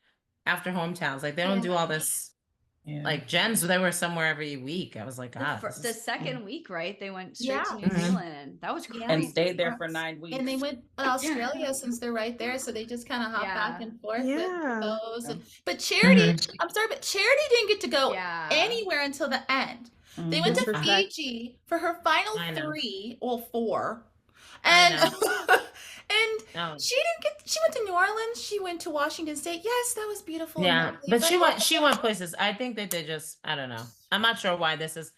Speaker 3: after hometowns. Like they don't do all this. Yeah. Like Jen's, they were somewhere every week. I was like, God.
Speaker 2: The second week, right? They went straight to New Zealand. That was crazy.
Speaker 5: And stayed there for 9 weeks.
Speaker 1: And they went to Australia since they're right there. So they just kind of hop back and forth with those. But Charity, I'm sorry, but Charity didn't get to go anywhere until the end. They went to Fiji for her final 4. And she went to New Orleans. She went to Washington State. Yes, that was beautiful.
Speaker 3: Yeah, but she went places. I think that they just, I don't know. I'm not sure why this is.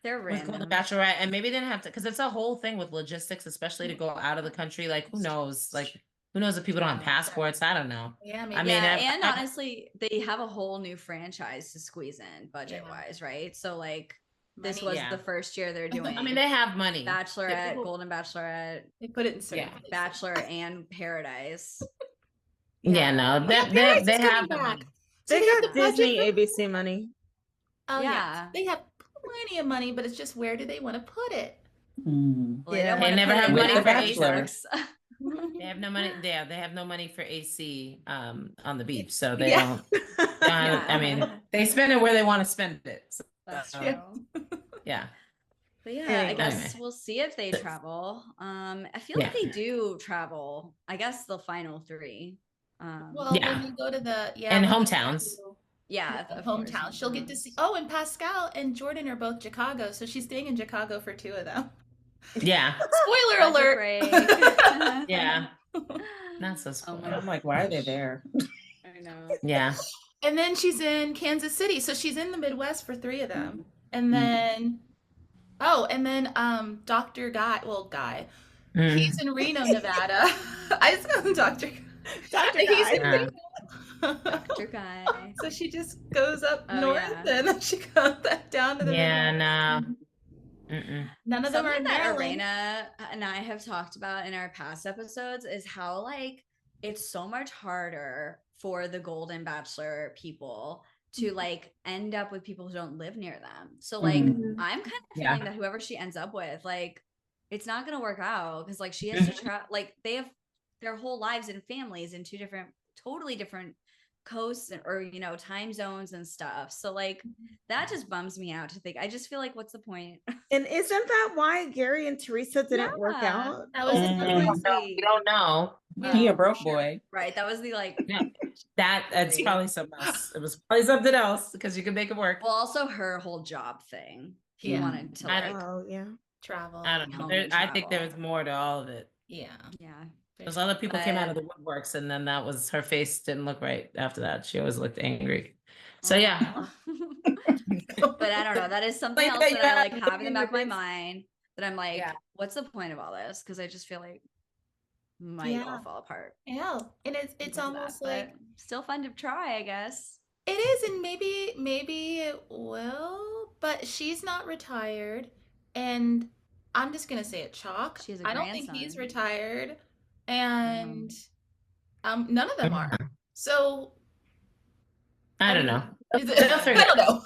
Speaker 2: They're random.
Speaker 3: The Bachelorette, and maybe they didn't have to, because it's a whole thing with logistics, especially to go out of the country. Like, who knows? Like, who knows if people don't have passports? I don't know.
Speaker 1: Yeah, maybe.
Speaker 3: I mean,
Speaker 2: and honestly, they have a whole new franchise to squeeze in budget-wise, right? So, like, this was the first year they're doing.
Speaker 3: I mean, they have money.
Speaker 2: Bachelorette, Golden Bachelorette.
Speaker 1: They put it in certain
Speaker 2: Bachelor and Paradise.
Speaker 3: Yeah, no, they have
Speaker 4: money. They got Disney, ABC money.
Speaker 1: Oh yeah, they have plenty of money, but it's just, where do they want to put it?
Speaker 2: Well,
Speaker 3: they never have money for
Speaker 5: Bachelor.
Speaker 3: They have no money. They have no money for AC on the beach, so they don't. I mean, they spend it where they want to spend it. So,
Speaker 2: that's true.
Speaker 3: Yeah.
Speaker 2: But I guess we'll see if they travel. I feel like they do travel. I guess the final 3.
Speaker 1: When we go to the
Speaker 3: and hometowns.
Speaker 1: The hometown. She'll get to see. Oh, and Pascal and Jordan are both Chicago, so she's staying in Chicago for 2 of them.
Speaker 3: Yeah.
Speaker 1: Spoiler alert.
Speaker 3: Yeah. Not so spoiler.
Speaker 5: I'm like, why are they there?
Speaker 2: I know.
Speaker 3: Yeah.
Speaker 1: And then she's in Kansas City, so she's in the Midwest for 3 of them. And then, Dr. Guy, He's in Reno, Nevada. I just call him Dr.
Speaker 4: Dr.
Speaker 1: He's in
Speaker 3: Guy.
Speaker 1: Reno.
Speaker 2: Dr. Guy.
Speaker 1: So she just goes up
Speaker 2: Oh,
Speaker 1: north
Speaker 2: yeah.
Speaker 1: and then she goes back down to the
Speaker 3: Yeah,
Speaker 1: Midwest.
Speaker 3: no. Mm-mm.
Speaker 1: None of them are
Speaker 2: Something
Speaker 1: in
Speaker 2: that
Speaker 1: Maryland.
Speaker 2: Arena and I have talked about in our past episodes is how like it's so much harder for the Golden Bachelor people to like end up with people who don't live near them. So like
Speaker 4: Mhm.
Speaker 2: I'm kind of
Speaker 3: Yeah.
Speaker 2: feeling that whoever she ends up with, like it's not gonna work out because like she has to try like they have their whole lives and families in two different, totally different coasts or you know time zones and stuff. So like that just bums me out to think. I just feel like what's the point?
Speaker 4: And isn't that why Gary and Teresa didn't work
Speaker 2: Yeah.
Speaker 4: out?
Speaker 1: That was
Speaker 5: Mm.
Speaker 1: the
Speaker 2: Crazy.
Speaker 3: We don't know.
Speaker 5: He a
Speaker 2: Oh,
Speaker 5: broke
Speaker 2: sure.
Speaker 5: boy.
Speaker 2: Right. That was the like
Speaker 3: Yeah. That's
Speaker 2: Agreed.
Speaker 3: probably something else. It was probably something else because you could make it work.
Speaker 2: well also her whole job thing. He
Speaker 1: Yeah.
Speaker 2: wanted to
Speaker 3: I
Speaker 2: like
Speaker 3: don't-
Speaker 4: Oh, yeah.
Speaker 1: travel.
Speaker 3: I don't know.
Speaker 2: home
Speaker 3: There,
Speaker 2: and
Speaker 3: I think there
Speaker 2: travel.
Speaker 3: was more to all of it.
Speaker 1: Yeah.
Speaker 2: yeah.
Speaker 3: Those other people came out of
Speaker 2: But-
Speaker 3: the woodworks, and then that was her face didn't look right after that. She always looked angry. So yeah,
Speaker 2: Aw. But I don't know. That is something
Speaker 3: Like
Speaker 2: else
Speaker 3: that
Speaker 2: that
Speaker 3: you
Speaker 2: I like
Speaker 3: have
Speaker 2: have in the
Speaker 3: in
Speaker 2: back
Speaker 3: your
Speaker 2: of my
Speaker 3: face.
Speaker 2: mind that I'm like,
Speaker 3: Yeah.
Speaker 2: what's the point of all this? Because I just feel like might
Speaker 1: Yeah.
Speaker 2: all fall apart.
Speaker 1: Yeah. And it's
Speaker 2: because of
Speaker 1: almost
Speaker 2: that,
Speaker 1: like
Speaker 2: but still fun to try, I guess.
Speaker 1: it is, and maybe it will, but she's not retired, and I'm just gonna say it, Chalk.
Speaker 2: She has a
Speaker 1: I don't think he's
Speaker 2: grandson.
Speaker 1: retired, and none of them are. So
Speaker 3: I don't know.
Speaker 1: Is it,
Speaker 3: They'll figure
Speaker 1: I don't know.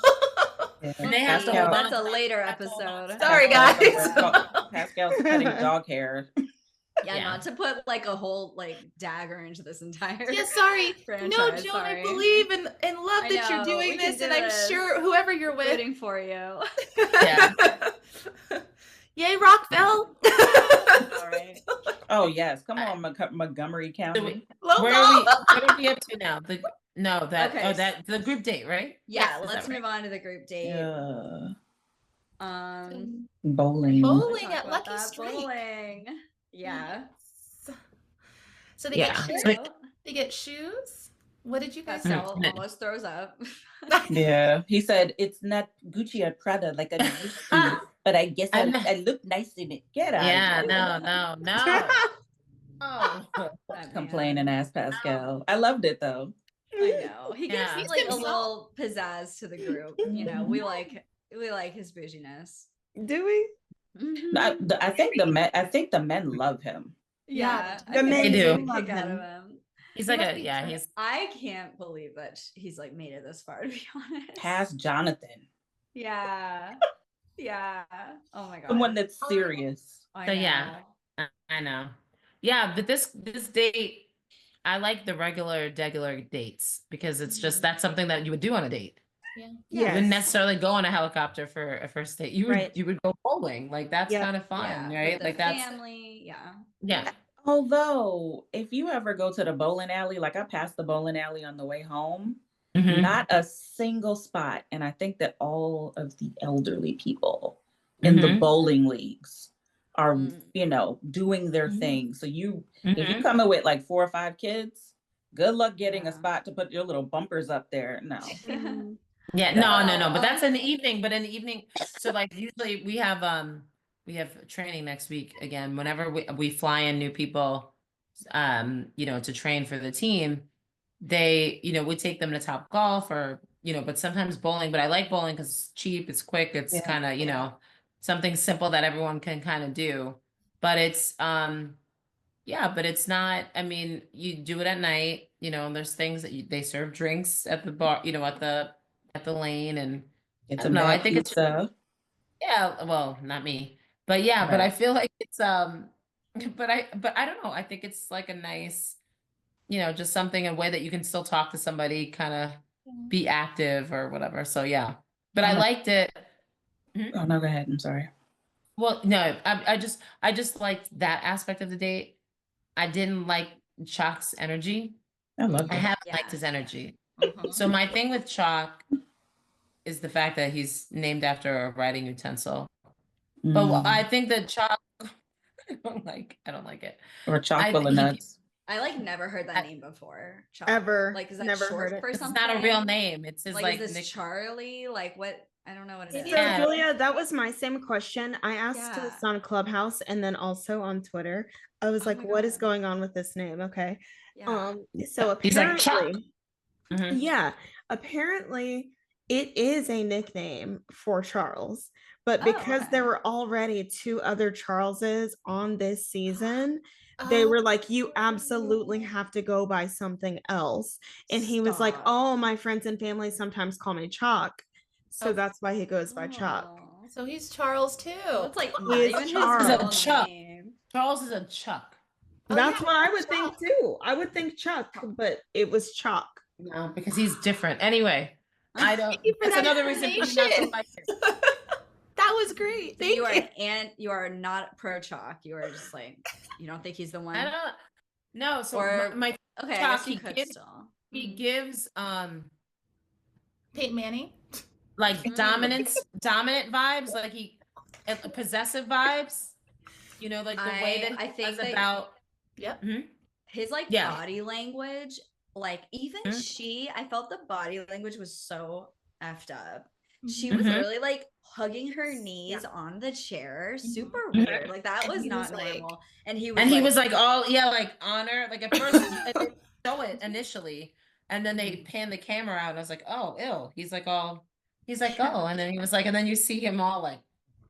Speaker 3: They have to
Speaker 2: Yeah,
Speaker 3: hold on
Speaker 2: that's a
Speaker 3: to that.
Speaker 2: later
Speaker 3: That's all
Speaker 2: episode.
Speaker 3: that's-
Speaker 1: Sorry, guys.
Speaker 5: Pascal's cutting dog hair.
Speaker 2: Yeah,
Speaker 3: Yeah.
Speaker 2: not to put like a whole like dagger into this entire
Speaker 1: Yeah, sorry. No,
Speaker 2: franchise.
Speaker 1: Joan, I
Speaker 2: sorry.
Speaker 1: believe and love
Speaker 2: I
Speaker 1: that you're
Speaker 2: know,
Speaker 1: doing
Speaker 2: we can
Speaker 1: this,
Speaker 2: do
Speaker 1: and I'm
Speaker 2: this.
Speaker 1: sure whoever you're with.
Speaker 2: Rooting for you.
Speaker 3: Yeah.
Speaker 1: Yay, Rockville.
Speaker 2: All right.
Speaker 5: Oh yes, come on, Montgomery
Speaker 3: So
Speaker 5: County.
Speaker 3: we-
Speaker 1: Local.
Speaker 3: where are we? What are we up to now?
Speaker 2: Okay.
Speaker 3: The group date, right?
Speaker 2: Yeah,
Speaker 3: Is
Speaker 2: let's
Speaker 3: that right?
Speaker 2: move on to the group date.
Speaker 5: Yeah.
Speaker 2: Bowling
Speaker 5: Bowling.
Speaker 1: Bowling at Lucky Strike.
Speaker 2: Bowling. Yeah.
Speaker 1: So they
Speaker 3: Yeah.
Speaker 1: get shoes.
Speaker 3: So-
Speaker 1: They get shoes. What did you guys
Speaker 2: Pascal
Speaker 3: Mm.
Speaker 2: almost throws up.
Speaker 5: Yeah, he said it's not Gucci or Prada like I used to, but I guess
Speaker 3: I'm-
Speaker 5: I look nice in it. Get out.
Speaker 3: Yeah,
Speaker 5: of here.
Speaker 3: no. Oh.
Speaker 2: That man.
Speaker 5: Complaining ass Pascal. I loved it though.
Speaker 2: I know. He gives
Speaker 3: Yeah.
Speaker 2: me
Speaker 1: He's
Speaker 2: like a
Speaker 1: himself.
Speaker 2: little pizzazz to the group. You know, we like his bouginess.
Speaker 4: Do we?
Speaker 2: Mhm.
Speaker 5: I think the men love him.
Speaker 2: Yeah,
Speaker 1: Yeah,
Speaker 2: I
Speaker 4: the
Speaker 2: think
Speaker 4: men
Speaker 2: they
Speaker 3: do
Speaker 2: get a
Speaker 4: love
Speaker 2: kick out of
Speaker 4: him.
Speaker 2: him.
Speaker 3: He's
Speaker 1: He
Speaker 3: like
Speaker 1: must be
Speaker 3: yeah,
Speaker 1: fun.
Speaker 3: he's
Speaker 2: I can't believe that he's like made it this far, to be honest.
Speaker 5: Past Jonathan,
Speaker 2: Yeah. Yeah. Oh my god.
Speaker 5: someone that's serious.
Speaker 2: I
Speaker 3: So, yeah.
Speaker 2: know.
Speaker 3: I know. Yeah, but this date, I like the regular dates because it's just that's something that you would do on a date. You
Speaker 4: Yes.
Speaker 3: wouldn't necessarily go on a helicopter for a first date. You would
Speaker 4: Right.
Speaker 3: you would go bowling. Like that's
Speaker 4: Yep.
Speaker 3: kind of fun,
Speaker 2: Yeah,
Speaker 3: right?
Speaker 2: with the
Speaker 3: Like that's
Speaker 2: family. Yeah.
Speaker 3: yeah.
Speaker 5: Although, if you ever go to the bowling alley, like I passed the bowling alley on the way home,
Speaker 3: Mhm.
Speaker 5: not a single spot. And I think that all of the elderly people in the
Speaker 3: Mhm.
Speaker 5: bowling leagues are,
Speaker 2: Mm.
Speaker 5: doing their
Speaker 3: Mhm.
Speaker 5: thing. So if you
Speaker 3: Mhm.
Speaker 5: come in with like 4 or 5 kids, good luck getting a
Speaker 2: Yeah.
Speaker 5: spot to put your little bumpers up there. No.
Speaker 4: Mhm.
Speaker 3: Yeah, no. But that's
Speaker 2: Oh.
Speaker 3: in the evening. But in the evening, so like usually we have training next week again. Whenever we fly in new people, to train for the team, they, we take them to Top Golf or, but sometimes bowling. But I like bowling because it's cheap, it's quick, it's
Speaker 5: Yeah.
Speaker 3: kind of, something simple that everyone can kind of do. But it's but it's not. I mean, you do it at night. There's things that they serve drinks at the bar, at the lane, and
Speaker 5: It's
Speaker 3: I don't know, I think it's-
Speaker 5: pizza.
Speaker 3: yeah. Well, not me, but yeah. But I
Speaker 5: Right.
Speaker 3: feel like it's but I don't know. I think it's like a nice, just something a way that you can still talk to somebody, kind of be active or whatever. So yeah, but I liked it.
Speaker 5: Oh no, go ahead. I'm sorry.
Speaker 3: Well, no, I just liked that aspect of the date. I didn't like Chalk's energy.
Speaker 5: I love
Speaker 3: I
Speaker 5: it.
Speaker 3: haven't
Speaker 2: Yeah.
Speaker 3: liked his energy.
Speaker 2: Mhm.
Speaker 3: So my thing with Chalk is the fact that he's named after a writing utensil. But
Speaker 5: Mm.
Speaker 3: I think that Chalk, I don't like it.
Speaker 5: Or
Speaker 3: I
Speaker 5: chocolate
Speaker 3: think-
Speaker 5: nuts.
Speaker 2: I like never heard that name before. Char-
Speaker 4: Ever.
Speaker 2: Like, is that
Speaker 4: Never
Speaker 2: short
Speaker 4: heard it.
Speaker 2: for
Speaker 3: It's
Speaker 2: something?
Speaker 3: not a real name. It's his
Speaker 2: Like,
Speaker 3: like
Speaker 2: is this
Speaker 3: nick-
Speaker 2: Charlie? Like, what? I don't know what it
Speaker 1: Maybe
Speaker 2: is.
Speaker 4: So
Speaker 3: Yeah.
Speaker 4: Julia, that was my same question. I asked
Speaker 2: Yeah.
Speaker 4: this on Clubhouse and then also on Twitter. I was
Speaker 2: Oh
Speaker 4: like,
Speaker 2: my
Speaker 4: what is
Speaker 2: God.
Speaker 4: going on with this name? Okay.
Speaker 2: Yeah.
Speaker 4: So
Speaker 3: He's like, Chuck.
Speaker 4: apparently, yeah, apparently it is a nickname for Charles, but
Speaker 2: Oh,
Speaker 4: because
Speaker 2: okay.
Speaker 4: there were already 2 other Charleses on this season, they were like, you absolutely have to go by something else. And he was like,
Speaker 2: Stop.
Speaker 4: oh, my friends and family sometimes call me Chalk. So
Speaker 1: Oh.
Speaker 4: that's why he goes by Chalk.
Speaker 2: Oh.
Speaker 1: So he's Charles too.
Speaker 2: That's like
Speaker 4: He
Speaker 2: not
Speaker 4: is
Speaker 2: even his
Speaker 4: Charles.
Speaker 2: real
Speaker 3: Chuck.
Speaker 2: name.
Speaker 3: Charles is a Chuck.
Speaker 1: Oh,
Speaker 4: That's
Speaker 1: yeah,
Speaker 4: what I
Speaker 1: Chuck.
Speaker 4: would think too. I would think Chuck, but it was Chalk.
Speaker 3: No, because he's different. Anyway, I don't.
Speaker 1: Thank you for
Speaker 3: That's
Speaker 1: that
Speaker 3: another reason for me not to
Speaker 1: information.
Speaker 3: like it.
Speaker 1: That was great.
Speaker 2: So
Speaker 1: Thank
Speaker 2: you are
Speaker 1: you.
Speaker 2: you are not pro Chalk. You are just like, you don't think he's the one?
Speaker 3: I don't. No, so
Speaker 2: Or-
Speaker 3: my
Speaker 2: Okay, I
Speaker 3: Chalk,
Speaker 2: guess you
Speaker 3: he
Speaker 2: could
Speaker 3: gives-
Speaker 2: still.
Speaker 3: he gives
Speaker 1: Peyton Manning.
Speaker 3: like
Speaker 2: Mm.
Speaker 3: dominant vibes, like he possessive vibes. You know, like the way that
Speaker 2: I
Speaker 3: he
Speaker 2: think
Speaker 3: does
Speaker 2: that-
Speaker 3: about.
Speaker 1: Yep.
Speaker 2: His like
Speaker 3: Yeah.
Speaker 2: body language, like even I felt the body language was so effed up. She was
Speaker 3: Mhm.
Speaker 2: literally like hugging her knees on the chair, super
Speaker 3: Mhm.
Speaker 2: weird. Like that
Speaker 1: And
Speaker 2: was
Speaker 1: he
Speaker 2: not
Speaker 1: was like-
Speaker 2: normal. And he
Speaker 3: Was like all like honor. Like at first they didn't show it initially, and then they pan the camera out, and I was like, oh, ew. He's like, oh, and then he was like, and then you see him all like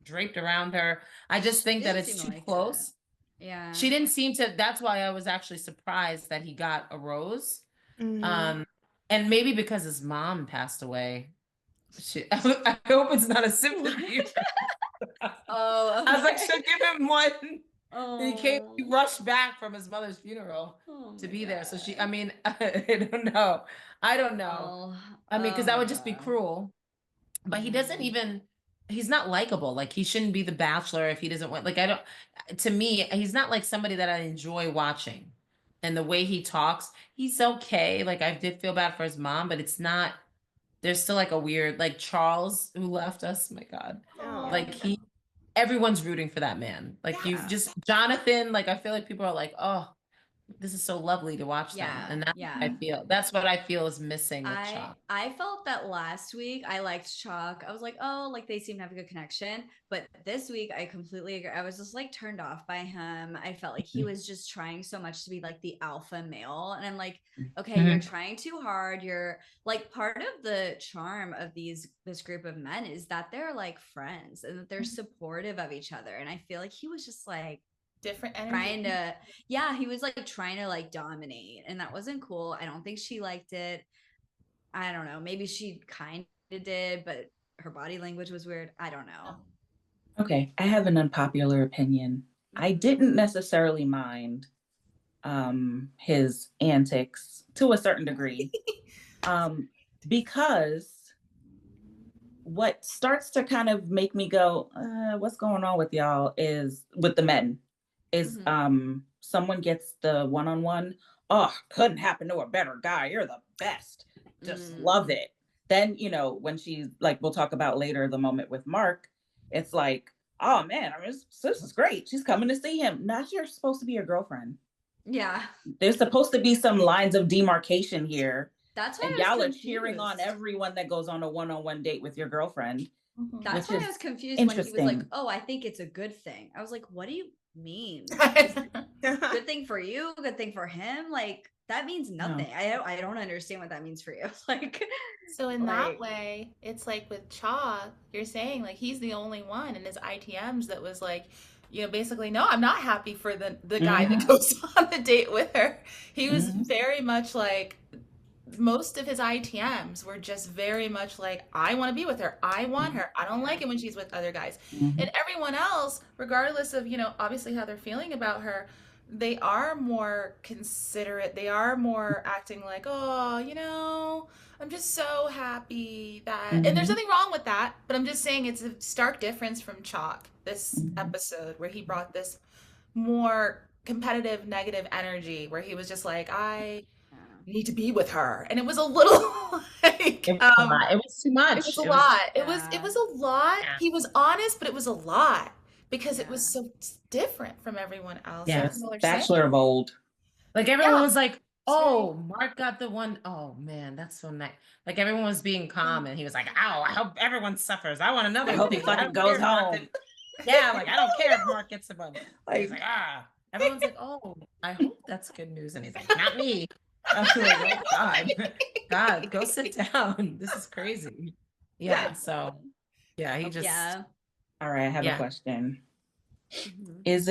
Speaker 3: draped around her. I just think that
Speaker 2: didn't
Speaker 3: it's
Speaker 2: seem
Speaker 3: too
Speaker 2: like
Speaker 3: close.
Speaker 2: yeah.
Speaker 3: She didn't seem to. That's why I was actually surprised that he got a rose.
Speaker 4: Mhm.
Speaker 3: And maybe because his mom passed away. I hope it's not a sympathy.
Speaker 2: Oh, okay.
Speaker 3: I was like, she'll give him one.
Speaker 2: Oh.
Speaker 3: He rushed back from his mother's funeral to be there. So I mean, I don't know.
Speaker 2: Oh,
Speaker 3: I mean, because that would just be
Speaker 2: God.
Speaker 3: cruel. But he doesn't even, he's not likable. Like he shouldn't be the Bachelor if he doesn't want, like, to me, he's not like somebody that I enjoy watching. And the way he talks, he's okay. Like I did feel bad for his mom, but it's not, there's still like a weird, like Charles who left us. My God.
Speaker 4: Oh.
Speaker 3: Like everyone's rooting for that man. Like you
Speaker 2: Yeah.
Speaker 3: just, Jonathan, like I feel like people are like, oh, this is so lovely to watch them.
Speaker 2: Yeah,
Speaker 3: And that's
Speaker 2: yeah.
Speaker 3: what I feel. That's what I feel is missing with Chalk.
Speaker 2: I felt that last week I liked Chalk. I was like, oh, like they seem to have a good connection. But this week I completely agree. I was just like turned off by him. I felt like he was just trying so much to be like the alpha male. And I'm like, okay, you're trying too hard. You're like, part of the charm of this group of men is that they're like friends and that they're supportive of each other. And I feel like he was just like
Speaker 1: Different energy.
Speaker 2: he was like trying to like dominate, and that wasn't cool. I don't think she liked it. I don't know, maybe she kind of did, but her body language was weird. I don't know.
Speaker 5: Okay, I have an unpopular opinion. I didn't necessarily mind his antics to a certain degree, because what starts to kind of make me go, what's going on with y'all is with the men is someone gets the one-on-one. Oh, couldn't happen to a better guy. You're the best. Just love it. Then, when she's like, we'll talk about later the moment with Mark, it's like, oh man, I mean, this is great. She's coming to see him. Not you're supposed to be your girlfriend.
Speaker 2: Yeah.
Speaker 5: There's supposed to be some lines of demarcation here.
Speaker 2: That's why
Speaker 5: and y'all are cheering on everyone that goes on a one-on-one date with your girlfriend.
Speaker 2: That's why I was confused when he was like, oh, I think it's a good thing. I was like, what do you mean? Good thing for you, good thing for him? Like, that means nothing. No. I don't understand what that means for you. Like,
Speaker 1: so in that way, it's like with Chalk, you're saying like he's the only one in his ITMs that was like, basically, no, I'm not happy for the guy that goes on the date with her. He was very much like, most of his ITMs were just very much like, I want to be with her. I want her. I don't like it when she's with other guys. And everyone else, regardless of, obviously how they're feeling about her, they are more considerate. They are more acting like, oh, I'm just so happy that, and there's nothing wrong with that, but I'm just saying it's a stark difference from Chalk this episode where he brought this more competitive, negative energy where he was just like, I need to be with her, and it was a little like
Speaker 3: it was too much.
Speaker 1: It was a lot. It was a lot. Yeah. He was honest, but it was a lot because it was so different from everyone else.
Speaker 5: Yeah, Bachelor of old.
Speaker 3: Like everyone was like, Oh, Mark got the one. Oh man, that's so nice. Like everyone was being calm, and he was like, "Ow! I hope everyone suffers. I want another.
Speaker 5: I hope he
Speaker 3: thing. I
Speaker 5: fucking
Speaker 3: don't
Speaker 5: goes
Speaker 3: care if Mark
Speaker 5: home.
Speaker 3: didn't-" Yeah, like I don't care if Mark gets the one. He's
Speaker 5: Like,
Speaker 3: like, Everyone's like, "Oh, I hope that's good news," and he's like, "Not me." I was like, "Oh God, go sit down. This is crazy." Yeah. So, yeah, he just.
Speaker 2: Yeah.
Speaker 5: all right, I have a
Speaker 3: Yeah.
Speaker 5: question.
Speaker 2: Mhm.
Speaker 5: Is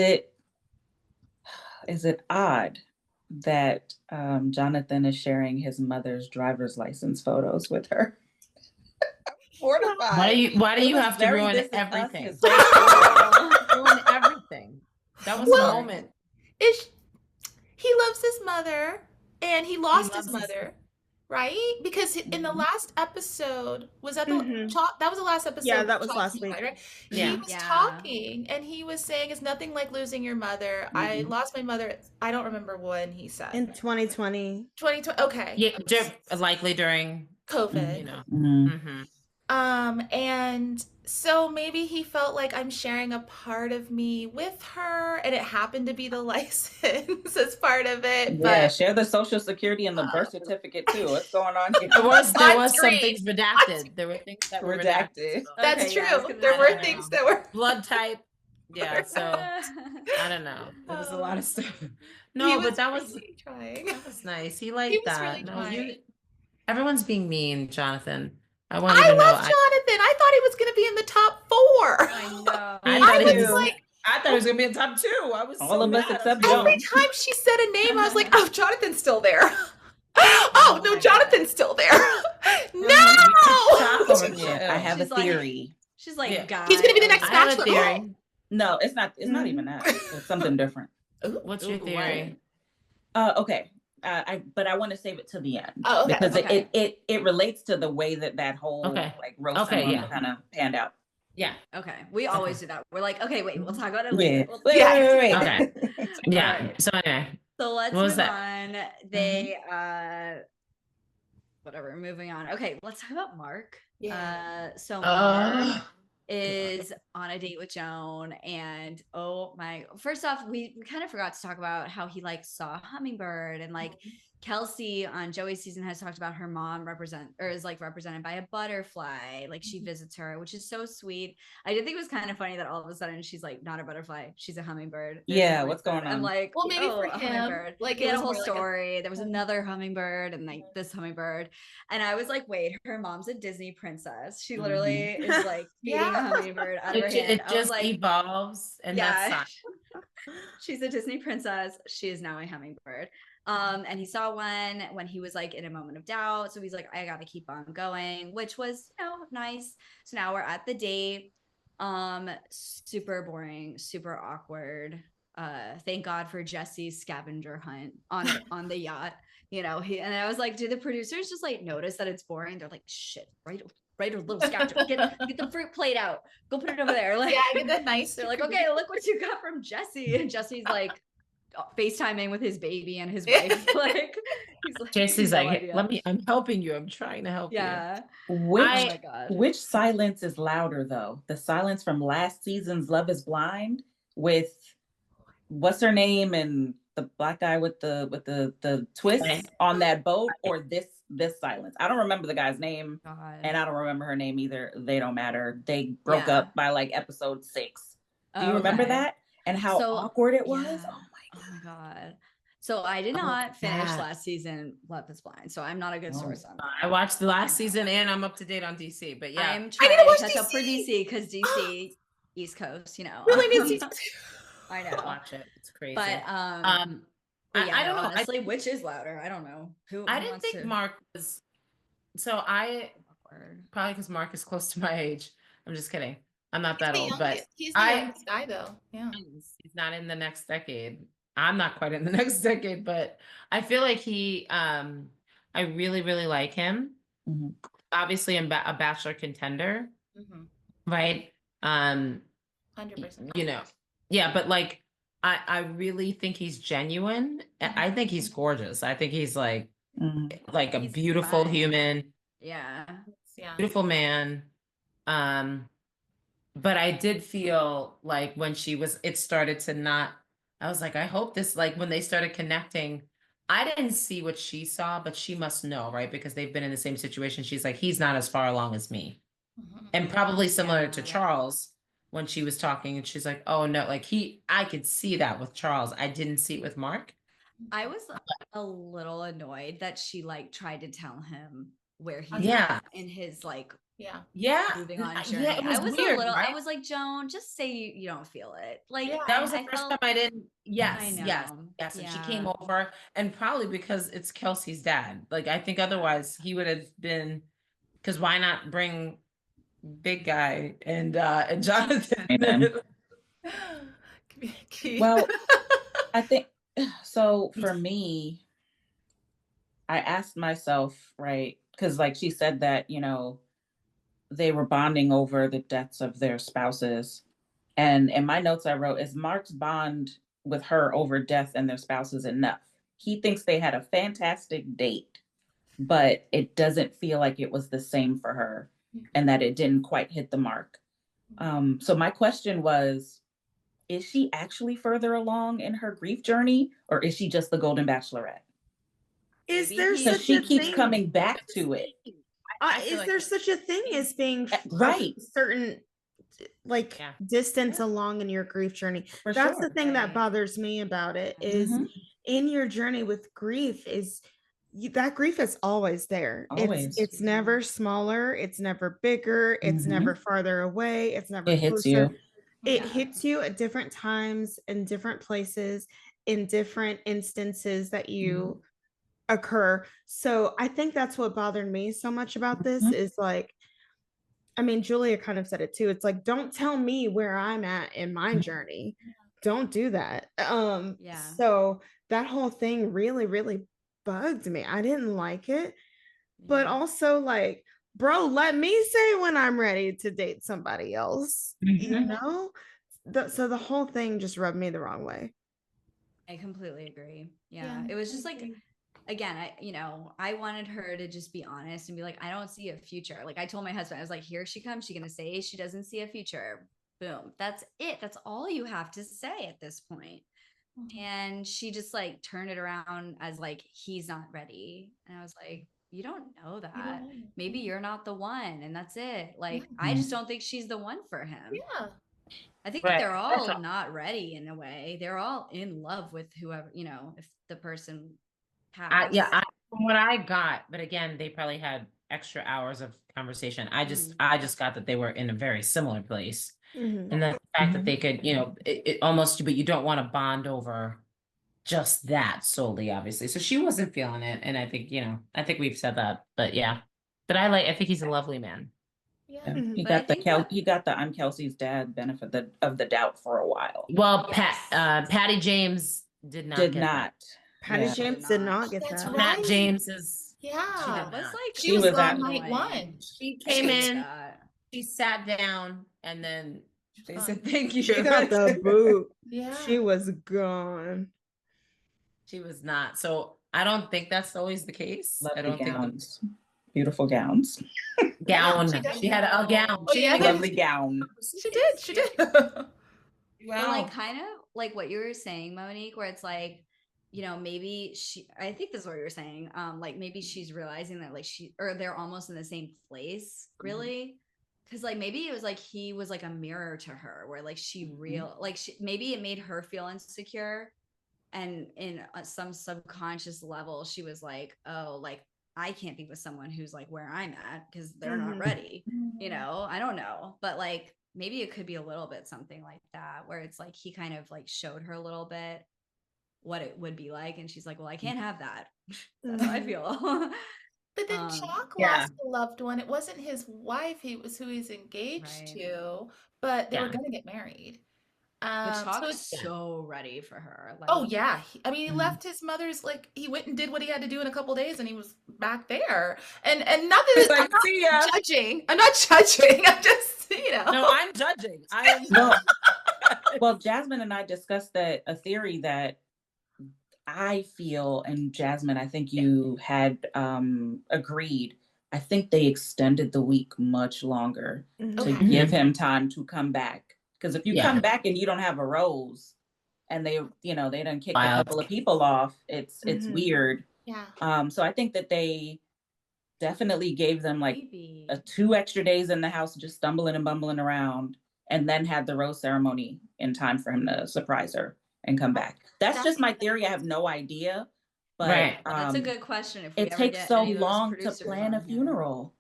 Speaker 5: it odd that Jonathan is sharing his mother's driver's license photos with her? Mortified.
Speaker 3: Why do
Speaker 5: It
Speaker 3: you
Speaker 5: was
Speaker 3: have to
Speaker 5: very
Speaker 3: ruin
Speaker 5: This Is Us
Speaker 3: everything?
Speaker 5: his whole story.
Speaker 3: Ruin everything. That was
Speaker 1: Well,
Speaker 3: the moment.
Speaker 1: He loves his mother, and he lost his
Speaker 3: loves his-
Speaker 1: mother, right? Because in the last episode, was that
Speaker 4: Mhm.
Speaker 1: that was the last episode?
Speaker 4: Yeah, that was
Speaker 1: Talking,
Speaker 4: last week.
Speaker 1: right?
Speaker 3: Yeah.
Speaker 1: He was
Speaker 2: Yeah.
Speaker 1: talking, and he was saying, "It's nothing like losing your mother. I
Speaker 5: Mhm.
Speaker 1: lost my mother. I don't remember when he said
Speaker 4: In 2020.
Speaker 1: 2020. Okay,
Speaker 3: Yeah, likely during,
Speaker 1: COVID.
Speaker 3: you know.
Speaker 5: Mhm.
Speaker 1: And so maybe he felt like I'm sharing a part of me with her, and it happened to be the license as part of it.
Speaker 5: Yeah,
Speaker 1: But
Speaker 5: share the social security and the birth certificate too. What's going on here?
Speaker 3: There was some
Speaker 1: screen.
Speaker 3: things redacted. There were things that were redacted.
Speaker 5: Redacted.
Speaker 3: So.
Speaker 1: that's
Speaker 2: Okay, yeah, I was
Speaker 1: true.
Speaker 2: gonna
Speaker 1: There
Speaker 2: say,
Speaker 1: were
Speaker 2: I don't
Speaker 1: things
Speaker 2: know.
Speaker 1: that were.
Speaker 3: Blood type. Yeah, so I don't know. There was a lot of stuff.
Speaker 1: He
Speaker 3: No,
Speaker 1: was
Speaker 3: but that was
Speaker 1: really trying.
Speaker 3: that was nice. He liked
Speaker 1: He was
Speaker 3: that.
Speaker 1: really
Speaker 3: No,
Speaker 1: trying.
Speaker 3: everyone's being mean, Jonathan. I want you
Speaker 1: I
Speaker 3: to know.
Speaker 1: love Jonathan. I thought he was going to be in the top 4.
Speaker 2: I know.
Speaker 3: I
Speaker 1: I
Speaker 3: thought
Speaker 1: was
Speaker 3: he was
Speaker 1: like,
Speaker 3: I thought he was gonna be in top 2. I was
Speaker 5: All
Speaker 3: so
Speaker 5: of us
Speaker 3: mad.
Speaker 5: except
Speaker 1: every
Speaker 5: Joan.
Speaker 1: time she said a name, I was like, oh, Jonathan's still there. Oh, no,
Speaker 2: my
Speaker 1: Jonathan's still there.
Speaker 3: Shock
Speaker 1: No!
Speaker 3: over
Speaker 5: Yeah, I have
Speaker 2: She's
Speaker 5: a
Speaker 2: like-
Speaker 5: theory.
Speaker 2: She's like,
Speaker 3: Yeah.
Speaker 2: guy.
Speaker 1: He's gonna be the next
Speaker 3: I have a
Speaker 1: Bachelor.
Speaker 3: theory.
Speaker 5: No, it's not even that. It's something different.
Speaker 3: What's your
Speaker 2: Ooh,
Speaker 3: theory?
Speaker 5: Okay. But I want to save it to the end
Speaker 1: Oh, okay.
Speaker 5: because
Speaker 2: Okay.
Speaker 5: it relates to the way that whole
Speaker 3: Okay.
Speaker 5: like roast
Speaker 3: Okay, yeah.
Speaker 5: kind of panned out.
Speaker 3: Yeah.
Speaker 2: Okay, we always do that. We're like, okay, wait, we'll talk about it
Speaker 5: Yeah.
Speaker 2: later.
Speaker 5: Wait,
Speaker 1: Yeah.
Speaker 5: wait.
Speaker 3: Okay. Yeah.
Speaker 2: Alright.
Speaker 3: So anyway.
Speaker 2: So let's
Speaker 3: What was
Speaker 2: move
Speaker 3: that?
Speaker 2: on. They whatever, moving on. Okay, let's talk about Mark.
Speaker 1: Yeah.
Speaker 2: So Mark
Speaker 3: Oh,
Speaker 2: is on a date with Joan, and first off, we kind of forgot to talk about how he like saw a hummingbird, and like Kelsey on Joey's season has talked about her mom is like represented by a butterfly, like she visits her, which is so sweet. I did think it was kind of funny that all of a sudden she's like not a butterfly, she's a hummingbird. There's
Speaker 5: Yeah,
Speaker 2: a
Speaker 5: what's going
Speaker 2: hummingbird. I'm
Speaker 5: on?
Speaker 2: like,
Speaker 1: Well, maybe for
Speaker 2: a
Speaker 1: him,
Speaker 2: hummingbird.
Speaker 1: like,
Speaker 2: He
Speaker 1: it
Speaker 2: had a
Speaker 1: was
Speaker 2: whole
Speaker 1: more like a-
Speaker 2: story. There was another hummingbird and like this hummingbird, and I was like, wait, her mom's a Disney princess. She literally is like feeding a
Speaker 1: Yeah.
Speaker 2: hummingbird out of her hand.
Speaker 3: it
Speaker 2: I was
Speaker 3: just
Speaker 2: like,
Speaker 3: evolves, and that's
Speaker 2: yeah,
Speaker 3: fine.
Speaker 2: she's a Disney princess. She is now a hummingbird. And he saw one when he was like in a moment of doubt. So he's like, I gotta keep on going, which was, nice. So now we're at the date. Super boring, super awkward. Thank God for Jesse's scavenger hunt on the yacht. And I was like, do the producers just like notice that it's boring? They're like, shit, right a little scavenger. Get the fruit plate out. Go put it over there. Like,
Speaker 1: Yeah, get that nice.
Speaker 2: they're like, okay, look what you got from Jesse. And Jesse's like FaceTiming with his baby and his wife. Like,
Speaker 3: Jesse's
Speaker 2: no
Speaker 3: like,
Speaker 2: idea.
Speaker 3: I'm helping you. I'm trying to help you.
Speaker 2: Yeah.
Speaker 5: Which
Speaker 2: Oh my God.
Speaker 5: which silence is louder though? The silence from last season's Love is Blind with what's her name and the black guy with the twist
Speaker 3: Okay.
Speaker 5: on that boat, or this silence? I don't remember the guy's name,
Speaker 2: God.
Speaker 5: and I don't remember her name either. They don't matter. They broke
Speaker 2: Yeah.
Speaker 5: up by like episode 6. Do you
Speaker 2: Oh,
Speaker 5: remember
Speaker 2: okay.
Speaker 5: that? And how
Speaker 2: So,
Speaker 5: awkward it was?
Speaker 2: yeah.
Speaker 5: Oh my
Speaker 2: Oh my God. So I did
Speaker 3: Oh,
Speaker 2: not finish
Speaker 3: yeah.
Speaker 2: last season Love is Blind. So I'm not a good
Speaker 5: Oh.
Speaker 2: source on
Speaker 3: I watched the last season, and I'm up to date on DC. But yeah,
Speaker 2: I'm trying
Speaker 1: to
Speaker 2: to
Speaker 1: watch
Speaker 2: catch up for
Speaker 1: DC.
Speaker 2: DC because DC, East Coast,
Speaker 1: Really needs season 2.
Speaker 2: I know.
Speaker 3: watch it. It's crazy.
Speaker 2: But
Speaker 3: But
Speaker 2: yeah,
Speaker 3: I don't know.
Speaker 2: honestly, which is louder? I don't know.
Speaker 3: I
Speaker 2: who
Speaker 3: didn't
Speaker 2: wants
Speaker 3: think
Speaker 2: to-
Speaker 3: Mark was. So I
Speaker 2: Awkward.
Speaker 3: probably because Mark is close to my age. I'm just kidding. I'm not that old, but
Speaker 1: He's the
Speaker 3: I-
Speaker 1: youngest guy, though. Yeah.
Speaker 3: he's not in the next decade. I'm not quite in the next decade, but I feel like I really, really like him.
Speaker 5: Mhm.
Speaker 3: Obviously, a Bachelor contender,
Speaker 1: Mm-hmm.
Speaker 3: right?
Speaker 1: 100%.
Speaker 3: Yeah, but like I really think he's genuine. I think he's gorgeous. I think he's like
Speaker 5: Mhm.
Speaker 3: a
Speaker 2: He's
Speaker 3: beautiful
Speaker 2: fine.
Speaker 3: human,
Speaker 2: Yeah.
Speaker 1: Yeah.
Speaker 3: beautiful man. But I did feel like when it started to not, I was like, I hope this, like when they started connecting, I didn't see what she saw, but she must know, right? Because they've been in the same situation. She's like, he's not as far along as me. And probably similar to Charles when she was talking, and she's like, oh no, like I could see that with Charles. I didn't see it with Mark.
Speaker 2: I was a little annoyed that she like tried to tell him where he's
Speaker 3: Yeah.
Speaker 2: at in his like moving on journey.
Speaker 3: Yeah, it was
Speaker 2: I was
Speaker 3: weird,
Speaker 2: a little
Speaker 3: right?
Speaker 2: I was like, Joan, just say you don't feel it. Like
Speaker 3: that was the first time I didn't. Yes,
Speaker 2: I
Speaker 3: yes,
Speaker 2: know.
Speaker 3: yes. And she
Speaker 2: Yeah.
Speaker 3: came over, and probably because it's Kelsey's dad. Like I think otherwise he would have been. Because why not bring big guy and Jonathan?
Speaker 5: Amen. Well, I think so. For me, I asked myself, right? Because like she said that, you know, they were bonding over the deaths of their spouses. And in my notes I wrote, is Mark's bond with her over death and their spouses enough? He thinks they had a fantastic date, but it doesn't feel like it was the same for her and that it didn't quite hit the mark. So my question was, is she actually further along in her grief journey, or is she just the Golden Bachelorette?
Speaker 4: Is there
Speaker 5: Because
Speaker 4: such
Speaker 5: she
Speaker 4: a
Speaker 5: keeps
Speaker 4: thing?
Speaker 5: coming back to it.
Speaker 4: Is there such a thing as being
Speaker 5: right
Speaker 4: a certain like distance along in your grief journey?
Speaker 5: For
Speaker 4: That's
Speaker 5: sure.
Speaker 4: the thing that bothers me about it is in your journey with grief is that grief is always there.
Speaker 5: Always.
Speaker 4: It's never smaller, it's never bigger, it's never farther away, it's never
Speaker 5: It hits
Speaker 4: closer.
Speaker 5: you.
Speaker 4: It hits you at different times in different places in different instances that you occur. So I think that's what bothered me so much about this is like, I mean, Julia kind of said it too. It's like, don't tell me where I'm at in my journey. Don't do that. So that whole thing really, really bugged me. I didn't like it, but also like, bro, let me say when I'm ready to date somebody else, you know? So the whole thing just rubbed me the wrong way.
Speaker 2: I completely agree. Yeah. It was just like, again, I wanted her to just be honest and be like, I don't see a future. Like I told my husband, I was like, here she comes. She's going to say she doesn't see a future. Boom. That's it. That's all you have to say at this point. And she just like turned it around as like, he's not ready. And I was like, you don't know that. Maybe you're not the one. And that's it. Like, I just don't think she's the one for him.
Speaker 1: Yeah.
Speaker 2: I think they're all not ready in a way. They're all in love with whoever, you know, if the person passed.
Speaker 3: From what I got, but again, they probably had extra hours of conversation. I just got that they were in a very similar place. And the fact that they could, you know, it almost, but you don't want to bond over just that solely, obviously. So she wasn't feeling it. And I think, you know, I think we've said that, but yeah. But I think he's a lovely man.
Speaker 5: Yeah. He got the I'm Kelsey's dad benefit of the doubt for a while.
Speaker 3: Well, Patty James did not.
Speaker 4: Patty James did not get that.
Speaker 1: Right.
Speaker 3: Matt James is.
Speaker 1: Yeah.
Speaker 2: She was
Speaker 1: on night one.
Speaker 3: She came in. She sat down and then they said thank you.
Speaker 4: She got the boot.
Speaker 1: Yeah.
Speaker 4: She was gone.
Speaker 3: She was not. So I don't think that's always the case.
Speaker 5: Lovely
Speaker 3: I don't
Speaker 5: gowns. Beautiful gowns.
Speaker 3: Gown. She had a gown. She had a
Speaker 5: lovely gown.
Speaker 1: She did.
Speaker 2: Well, like kind of like what you were saying, Monique, where it's like, you know, maybe I think this is what you were saying. Like maybe she's realizing that like they're almost in the same place, really. Cause like maybe it was like he was like a mirror to her where like maybe it made her feel insecure. And in some subconscious level, she was like, oh, like I can't be with someone who's like where I'm at because they're not ready. You know, I don't know. But like maybe it could be a little bit something like that where it's like he kind of like showed her a little bit what it would be like. And she's like, well, I can't have that. That's how I feel.
Speaker 1: But then Chalk lost a loved one. It wasn't his wife. He was who he's engaged to, but they were going to get married.
Speaker 2: But Chalk's so ready for her. Like,
Speaker 1: oh yeah. He left his mother's, like he went and did what he had to do in a couple of days and he was back there. And not that
Speaker 3: like,
Speaker 1: I'm not judging. I'm not judging. I'm just, you know.
Speaker 3: No, I'm judging. I am
Speaker 5: Well, Jasmine and I discussed a theory that I feel, and Jasmine, I think you had agreed. I think they extended the week much longer to give him time to come back. Because if you come back and you don't have a rose and they done kicked a
Speaker 3: Wild.
Speaker 5: couple of people off. It's weird.
Speaker 1: Yeah.
Speaker 5: So I think that they definitely gave them like
Speaker 2: Maybe.
Speaker 5: 2 extra days in the house, just stumbling and bumbling around, and then had the rose ceremony in time for him to surprise her and come back. That's just my theory. I have no idea. But
Speaker 3: Right.
Speaker 2: That's a good question. If we
Speaker 5: it
Speaker 2: ever
Speaker 5: takes
Speaker 2: get
Speaker 5: so
Speaker 2: any of those
Speaker 5: long to
Speaker 2: producers
Speaker 5: plan a
Speaker 2: on here
Speaker 5: funeral.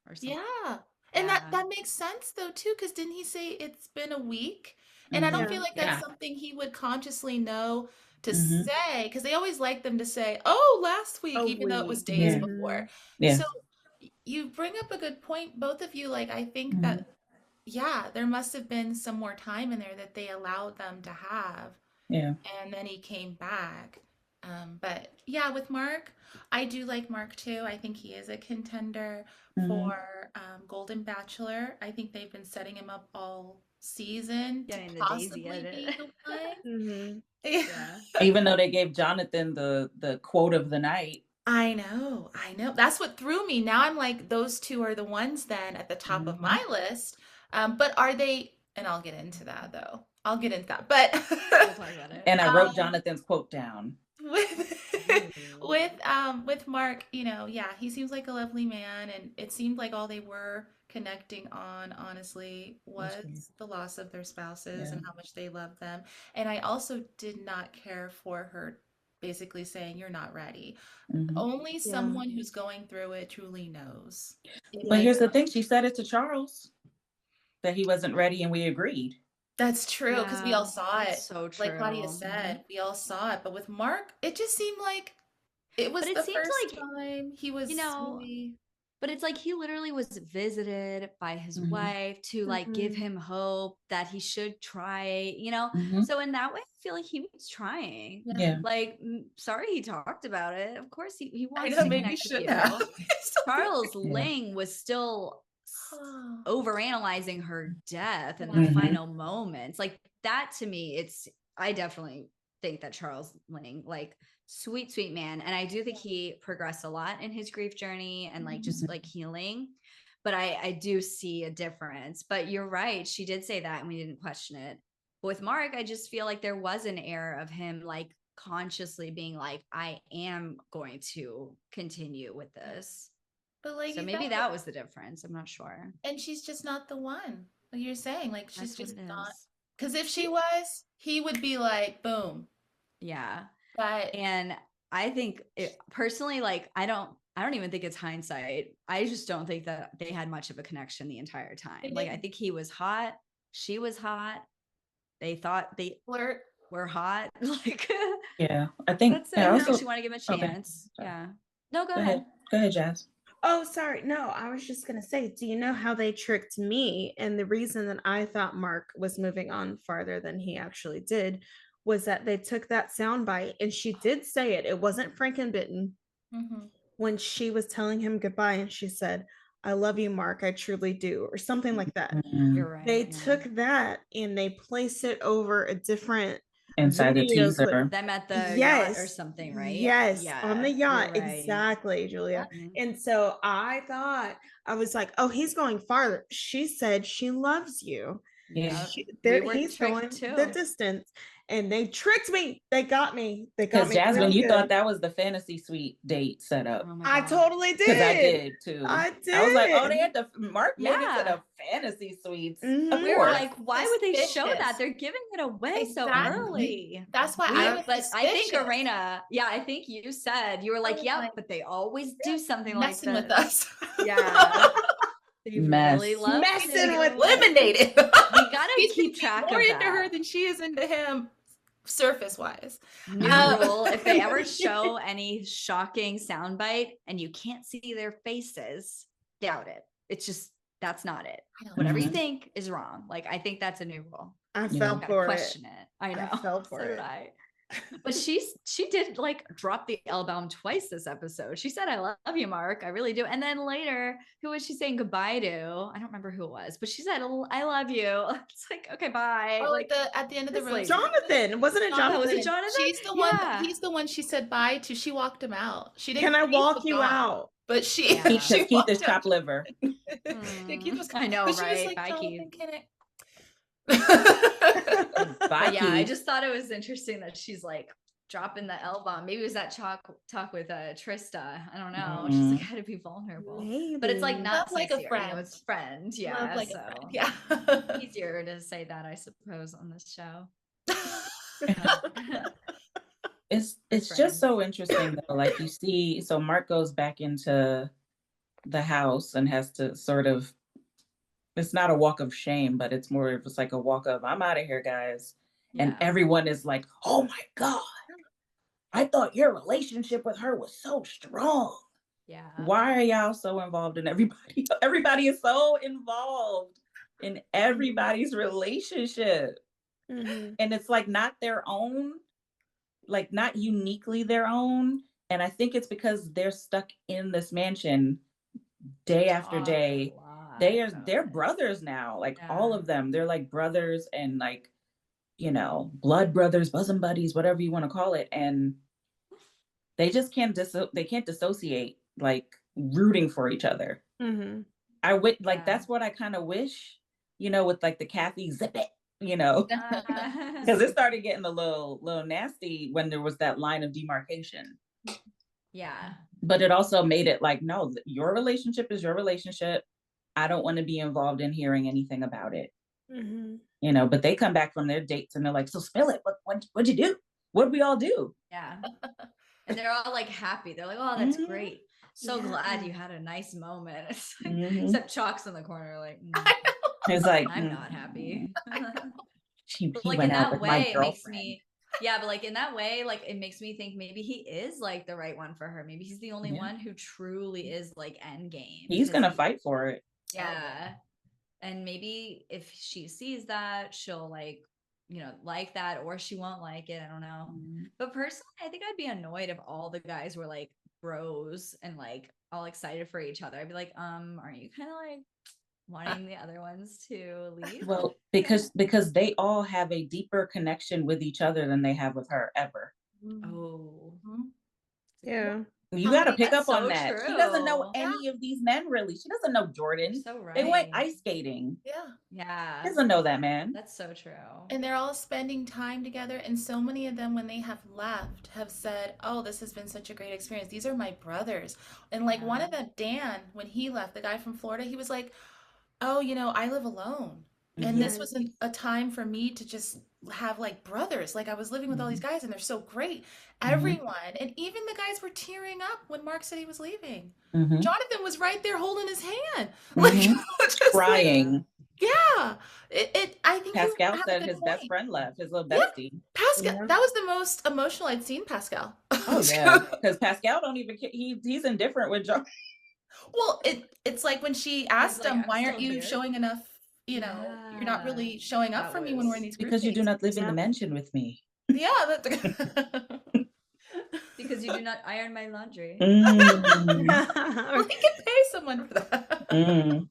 Speaker 2: or something.
Speaker 1: Yeah. And
Speaker 2: Yeah.
Speaker 1: that makes sense though too, because didn't he say it's been a week? And I don't feel like that's something he would consciously know to say, because they always like them to say, "Oh, last week," even though it was days before.
Speaker 5: Yeah.
Speaker 1: So you bring up a good point, both of you. Like, I think that there must have been some more time in there that they allowed them to have.
Speaker 5: Yeah.
Speaker 1: And then he came back. But yeah, with Mark, I do like Mark too. I think he is a contender for Golden Bachelor. I think they've been setting him up all season
Speaker 2: Getting
Speaker 1: to
Speaker 2: the daisy
Speaker 1: possibly be
Speaker 2: edit.
Speaker 1: the one.
Speaker 2: Yeah.
Speaker 5: Even though they gave Jonathan the quote of the night.
Speaker 1: I know. That's what threw me. Now I'm like, those two are the ones then at the top of my list. But are they, and I'll get into that though. I'll get into that. But
Speaker 2: We'll talk about it.
Speaker 5: And I wrote Jonathan's quote down.
Speaker 1: With Mark, he seems like a lovely man, and it seemed like all they were connecting on, honestly, was the loss of their spouses and how much they love them. And I also did not care for her basically saying, "You're not ready." Only someone who's going through it truly knows.
Speaker 5: But here's the thing, she said it to Charles that he wasn't ready, and we agreed.
Speaker 1: That's true, because we all saw it.
Speaker 2: So true.
Speaker 1: Like Claudia said, we all saw it. But with Mark, it just seemed like it was the first time he was really...
Speaker 2: But it's like he literally was visited by his wife to like give him hope that he should try, So in that way, I feel like he was trying.
Speaker 5: Yeah.
Speaker 2: Like, sorry he talked about it. Of course he wants
Speaker 1: know,
Speaker 2: to
Speaker 1: maybe
Speaker 2: connect with
Speaker 1: should
Speaker 2: you.
Speaker 1: have.
Speaker 2: Charles Ling was still overanalyzing her death in the final moments. Like that to me, I definitely think that Charles Ling, like, sweet man, and I do think he progressed a lot in his grief journey and like just like healing, but I do see a difference. But you're right, she did say that and we didn't question it. But with Mark, I just feel like there was an air of him like consciously being like, I am going to continue with this.
Speaker 1: But like,
Speaker 2: so maybe that was the difference. I'm not sure.
Speaker 1: And she's just not the one. Like you're saying, like she's
Speaker 2: That's
Speaker 1: just not, because if she was, he would be like, boom.
Speaker 2: Yeah.
Speaker 1: But
Speaker 2: and I think personally, like, I don't even think it's hindsight. I just don't think that they had much of a connection the entire time. Like, I think he was hot. She was hot. They thought they were hot. Like,
Speaker 5: yeah, I think
Speaker 2: that's it. I think she want to give him a chance.
Speaker 5: Okay.
Speaker 2: Yeah. No, go ahead.
Speaker 5: Go ahead, Jazz.
Speaker 4: Oh, sorry. No, I was just going to say, do you know how they tricked me? And the reason that I thought Mark was moving on farther than he actually did was that they took that soundbite, and she did say it. It wasn't Frankenbitten. When she was telling him goodbye, and she said, "I love you, Mark. I truly do," or something like that.
Speaker 2: You're right.
Speaker 4: They took that and they placed it over a different
Speaker 5: inside the teaser.
Speaker 2: Them at the yacht or something, right?
Speaker 4: Yes, on the yacht. Right. Exactly, Julia. And so I was like, oh, he's going farther. She said she loves you.
Speaker 5: Yeah,
Speaker 4: he's going the distance, and they tricked me. They got me.
Speaker 5: Because Jasmine, really you thought that was the fantasy suite date setup.
Speaker 2: Oh
Speaker 4: I totally did.
Speaker 5: Because I did too.
Speaker 4: I
Speaker 5: was like, oh, they had the Mark moved into the fantasy suites.
Speaker 2: We were like, why would they show that? They're giving it away so early.
Speaker 1: That's why
Speaker 2: but I think Arena, I think you said you were like, but they always do something like that.
Speaker 1: Messing with us.
Speaker 2: Yeah. They
Speaker 4: really
Speaker 2: love
Speaker 4: messing with
Speaker 1: eliminated.
Speaker 2: We gotta keep track
Speaker 1: more
Speaker 2: of
Speaker 1: into her than she is into him, surface wise.
Speaker 2: New rule: if they ever show any shocking soundbite and you can't see their faces, doubt it. It's just that's not it. Whatever you think is wrong. Like I think that's a new rule.
Speaker 4: I fell for it.
Speaker 2: Question it. I know.
Speaker 4: I fell for it.
Speaker 2: But she did like drop the L-bomb twice this episode. She said, "I love you, Mark. I really do." And then later, who was she saying goodbye to? I don't remember who it was, but she said, "I love you." It's like, okay, bye.
Speaker 1: Oh,
Speaker 2: like
Speaker 1: at the end of the road.
Speaker 4: Jonathan, wasn't it Jonathan?
Speaker 2: Was it Jonathan?
Speaker 1: She's the one. He's the one she said bye to. She walked him out. She didn't.
Speaker 4: Can I walk you out?
Speaker 1: But she
Speaker 5: Keith is chopped liver.
Speaker 1: Keith was.
Speaker 2: I know,
Speaker 1: but
Speaker 2: right?
Speaker 1: She was like,
Speaker 2: bye, Keith. But yeah, I just thought it was interesting that she's like dropping the L bomb. Maybe it was that talk with Trista. I don't know. She's like, how to be vulnerable.
Speaker 4: Maybe.
Speaker 2: But it's like not
Speaker 1: Love like a
Speaker 2: sincere,
Speaker 1: friend.
Speaker 2: it's friend. Yeah.
Speaker 1: Love like
Speaker 2: so
Speaker 1: a friend. Yeah.
Speaker 2: easier to say that, I suppose, on this show.
Speaker 5: It's just so interesting though. Like you see, so Mark goes back into the house and has to sort of, it's not a walk of shame, but it's more of just like a walk of, I'm out of here, guys.
Speaker 2: Yeah.
Speaker 5: And everyone is like, oh my God, I thought your relationship with her was so strong.
Speaker 2: Yeah.
Speaker 5: Why are y'all so involved in everybody? Everybody is so involved in everybody's relationship.
Speaker 4: Mhm.
Speaker 5: And it's like not their own, like not uniquely their own. And I think it's because they're stuck in this mansion day after day. They're brothers now, like all of them. They're like brothers and like, you know, blood brothers, bosom buddies, whatever you want to call it. And they just can't dissociate, like rooting for each other.
Speaker 4: Mhm.
Speaker 5: I would like, that's what I kind of wish, you know, with like the Kathy zip it, you know, because it started getting a little nasty when there was that line of demarcation.
Speaker 2: Yeah.
Speaker 5: But it also made it like, no, your relationship is your relationship. I don't want to be involved in hearing anything about it.
Speaker 4: Mhm.
Speaker 5: You know, but they come back from their dates and they're like, so spill it. What'd you do? What'd we all do?
Speaker 2: Yeah. And they're all like happy. They're like, oh, that's great. So glad you had a nice moment. It's like, except Chalk's in the corner, like,
Speaker 5: it's like,
Speaker 2: I'm not happy.
Speaker 5: He
Speaker 2: like
Speaker 5: went
Speaker 2: in
Speaker 5: out
Speaker 2: that
Speaker 5: with
Speaker 2: way,
Speaker 5: my
Speaker 2: it makes
Speaker 5: girlfriend.
Speaker 2: me, yeah, but like in that way, like it makes me think maybe he is like the right one for her. Maybe he's the only one who truly is like end game.
Speaker 5: He's gonna fight for it.
Speaker 2: Yeah. And maybe if she sees that, she'll like, you know, like that, or she won't like it. I don't know. But personally, I think I'd be annoyed if all the guys were like bros and like all excited for each other. I'd be like, aren't you kind of like wanting the other ones to leave?
Speaker 5: Well, because they all have a deeper connection with each other than they have with her ever.
Speaker 2: Oh.
Speaker 4: Yeah.
Speaker 5: You got to pick up
Speaker 2: so
Speaker 5: on that.
Speaker 2: true.
Speaker 5: She doesn't know any of these men really. She doesn't know Jordan.
Speaker 2: So right.
Speaker 5: They went ice skating.
Speaker 2: Yeah.
Speaker 5: She doesn't know that man.
Speaker 2: That's so true.
Speaker 1: And they're all spending time together. And so many of them, when they have left, have said, oh, this has been such a great experience. These are my brothers. And like one of them, Dan, when he left, the guy from Florida, he was like, oh, you know, I live alone. And this was a time for me to just have like brothers. Like I was living with all these guys and they're so great. Everyone. And even the guys were tearing up when Mark said he was leaving. Jonathan was right there holding his hand. Like just
Speaker 5: crying.
Speaker 1: Like, yeah. I think
Speaker 5: Pascal said his best friend left, his little bestie.
Speaker 1: Pascal, that was the most emotional I'd seen Pascal.
Speaker 5: Oh yeah. Because Pascal don't even care. He's indifferent with John.
Speaker 1: Well, it's like when she asked him, why aren't you
Speaker 2: here.
Speaker 1: showing enough, you know, you're not really showing up for me when we're in these group
Speaker 5: because you
Speaker 1: dates.
Speaker 5: do not live in the mansion with me.
Speaker 1: Yeah,
Speaker 2: because you do not iron my laundry.
Speaker 1: Well, he can pay someone for that.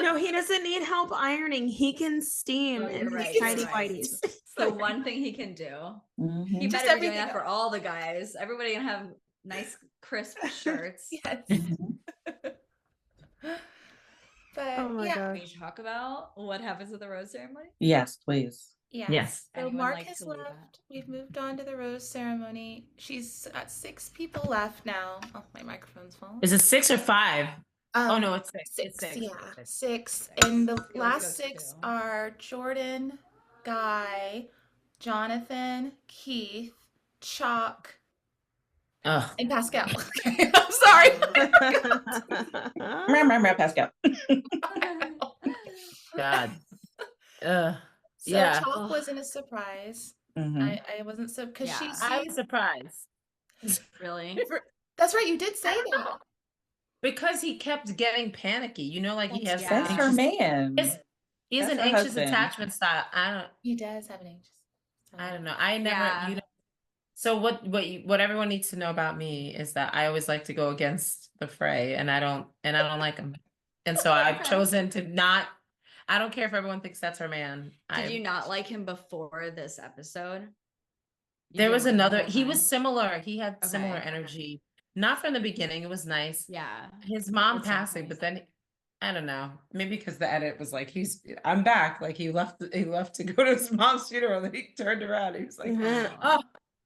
Speaker 4: No, he doesn't need help ironing. He can steam in his tidy whities.
Speaker 2: It's the one thing he can do. He
Speaker 1: Just
Speaker 2: better be doing
Speaker 1: everything
Speaker 2: that for all the guys. Everybody can have nice, crisp shirts.
Speaker 1: Yes. But
Speaker 4: Oh my
Speaker 1: yeah.
Speaker 4: gosh.
Speaker 2: Can we talk about what happens at the rose ceremony?
Speaker 5: Yes, please.
Speaker 3: Yes.
Speaker 1: So
Speaker 2: Anyone
Speaker 1: Mark
Speaker 2: like
Speaker 1: has
Speaker 2: to lead
Speaker 1: left.
Speaker 2: that?
Speaker 1: We've moved on to the rose ceremony. She's got 6 people left now. Oh, my microphone's falling.
Speaker 3: Is it 6 or 5? Oh no, it's 6.
Speaker 1: 6.
Speaker 3: It's 6.
Speaker 1: Yeah,
Speaker 3: It's
Speaker 1: 6. And the
Speaker 2: Let's
Speaker 1: last
Speaker 2: go
Speaker 1: 6
Speaker 2: 2.
Speaker 1: are Jordan, Guy, Jonathan, Keith, Chalk,
Speaker 3: Ugh.
Speaker 1: and Pascal. Okay, I'm sorry.
Speaker 5: Pascal.
Speaker 3: God.
Speaker 1: So
Speaker 3: Yeah.
Speaker 1: Chalk wasn't a surprise.
Speaker 5: Mhm.
Speaker 1: I wasn't so because
Speaker 2: Yeah.
Speaker 3: I was surprised
Speaker 2: Really?
Speaker 1: That's right. You did say that.
Speaker 3: because he kept getting panicky. You know, like he has
Speaker 2: Yeah.
Speaker 5: That's her man.
Speaker 3: He's
Speaker 5: That's
Speaker 3: an
Speaker 5: her
Speaker 3: anxious
Speaker 5: husband.
Speaker 3: attachment style.
Speaker 1: He does have an anxious.
Speaker 3: I don't know. I never.
Speaker 2: Yeah.
Speaker 3: You know. So what everyone needs to know about me is that I always like to go against the fray, and I don't like him, and so I've chosen to not. I don't care if everyone thinks that's her man.
Speaker 2: Did you not like him before this episode? You
Speaker 3: There was
Speaker 2: didn't like him the
Speaker 3: another.
Speaker 2: whole
Speaker 3: He
Speaker 2: time?
Speaker 3: was similar. He had similar
Speaker 2: Okay.
Speaker 3: energy. Not from the beginning. It was nice.
Speaker 2: Yeah.
Speaker 3: His mom
Speaker 2: At some
Speaker 3: passing,
Speaker 2: point.
Speaker 3: but then I don't know. Maybe because the edit was like, I'm back. Like he left to go to his mom's funeral. Then he turned around. He was like, oh,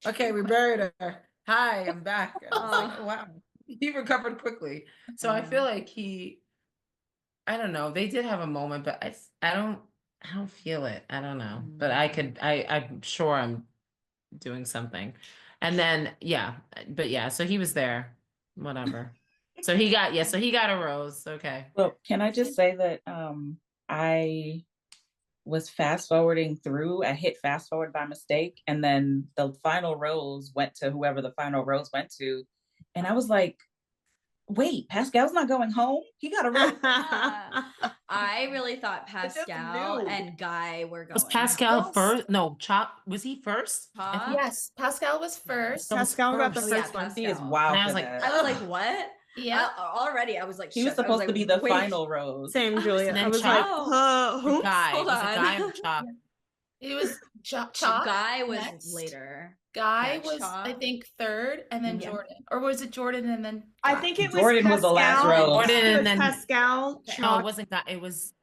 Speaker 3: okay, we buried her. Hi, I'm back. I was like, oh, wow. He recovered quickly. So I feel like I don't know. They did have a moment, but I don't feel it. I don't know. But I'm sure I'm doing something. And then, so he was there. Whatever. So he got a rose. Okay.
Speaker 5: Well, can I just say that I was fast forwarding through. I hit fast forward by mistake, and then the final rose went to whoever the final rose went to, and I was like, "Wait, Pascal's not going home? He got a rose."
Speaker 2: I really thought Pascal and Guy were going.
Speaker 3: Was Pascal first? No, Chop. Was he first?
Speaker 1: Yes, Pascal was first.
Speaker 4: Pascal got the first one.
Speaker 5: He is wild.
Speaker 3: And I was like,
Speaker 2: I was like, what?
Speaker 1: Yeah.
Speaker 2: Already, I was like,
Speaker 5: he was supposed to be the final rose.
Speaker 4: Same, Julia. I was
Speaker 3: Chop.
Speaker 4: like, who?
Speaker 3: Guy.
Speaker 2: Hold
Speaker 3: Was it
Speaker 2: on.
Speaker 3: Guy or Chop?
Speaker 1: It was Chop.
Speaker 2: Guy was
Speaker 1: next.
Speaker 2: later.
Speaker 1: Guy
Speaker 2: Yeah,
Speaker 1: was,
Speaker 2: Chop.
Speaker 1: I think, third, and then Jordan. Or was it Jordan and then?
Speaker 4: I think it was
Speaker 5: Jordan
Speaker 4: Pascal.
Speaker 5: was the last rose.
Speaker 3: Jordan and then
Speaker 4: Pascal.
Speaker 3: No, it wasn't Guy. It was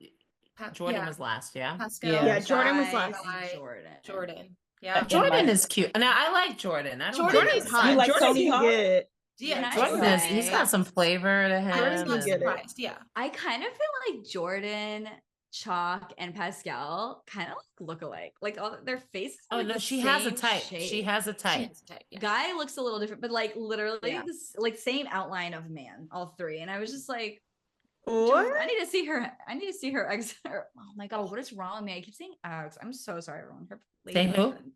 Speaker 3: Jordan
Speaker 1: yeah.
Speaker 3: was last. Yeah.
Speaker 1: Pascal.
Speaker 4: Yeah, Jordan was
Speaker 2: Guy,
Speaker 4: last.
Speaker 2: and
Speaker 1: Jordan. Yeah.
Speaker 3: Jordan is cute. Now I like Jordan. I don't.
Speaker 1: Jordan is hot.
Speaker 5: You like
Speaker 4: Jordan
Speaker 5: Tony
Speaker 4: can
Speaker 5: Hawk?
Speaker 4: get.
Speaker 1: Yeah.
Speaker 3: Jordan is. He's got some flavor to him.
Speaker 1: I was not
Speaker 4: Jordan get it.
Speaker 1: surprised. Yeah.
Speaker 2: I kind of feel like Jordan, Chalk, and Pascal kind of look alike. Like all their faces.
Speaker 3: Oh no, she has a type. She has a type.
Speaker 1: Yeah.
Speaker 2: Guy looks a little different, but like literally
Speaker 1: Yeah.
Speaker 2: this like same outline of man, all three. And I was just like,
Speaker 4: What?
Speaker 2: I need to see her. I need to see her ex. Oh my god, what is wrong with me? I keep saying ex. I'm so sorry, everyone. Her late
Speaker 3: Say who?
Speaker 2: husband.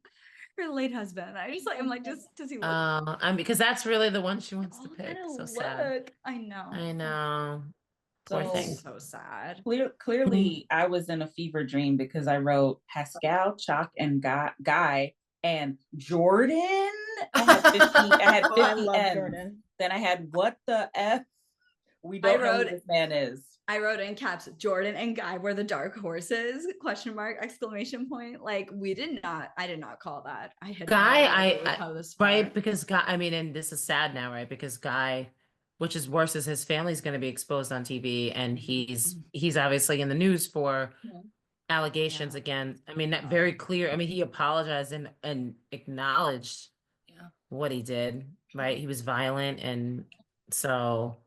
Speaker 2: Her late husband. I'm like, just does he look?
Speaker 3: Because that's really the one she wants to
Speaker 2: Oh,
Speaker 3: pick.
Speaker 2: that
Speaker 3: So
Speaker 2: look.
Speaker 3: sad.
Speaker 2: I know.
Speaker 3: I know. Poor
Speaker 5: So-
Speaker 3: thing.
Speaker 2: So sad.
Speaker 5: Clearly, I was in a fever dream because I wrote Pascal, Chalk, and Guy, and Jordan. I had 50. I had 50
Speaker 4: I love
Speaker 5: M's.
Speaker 4: Jordan.
Speaker 5: Then I had what the F? We don't know who this man is.
Speaker 2: I wrote in caps, Jordan and Guy were the dark horses, question mark, exclamation point. Like I did not call that. I had
Speaker 3: Guy,
Speaker 2: no idea it would come this far.
Speaker 3: Right, because Guy, I mean, and this is sad now, right? Because Guy, which is worse, is his family's going to be exposed on TV, and he's obviously in the news for allegations again. I mean, that very clear. I mean, he apologized and acknowledged what he did, right? He was violent, and so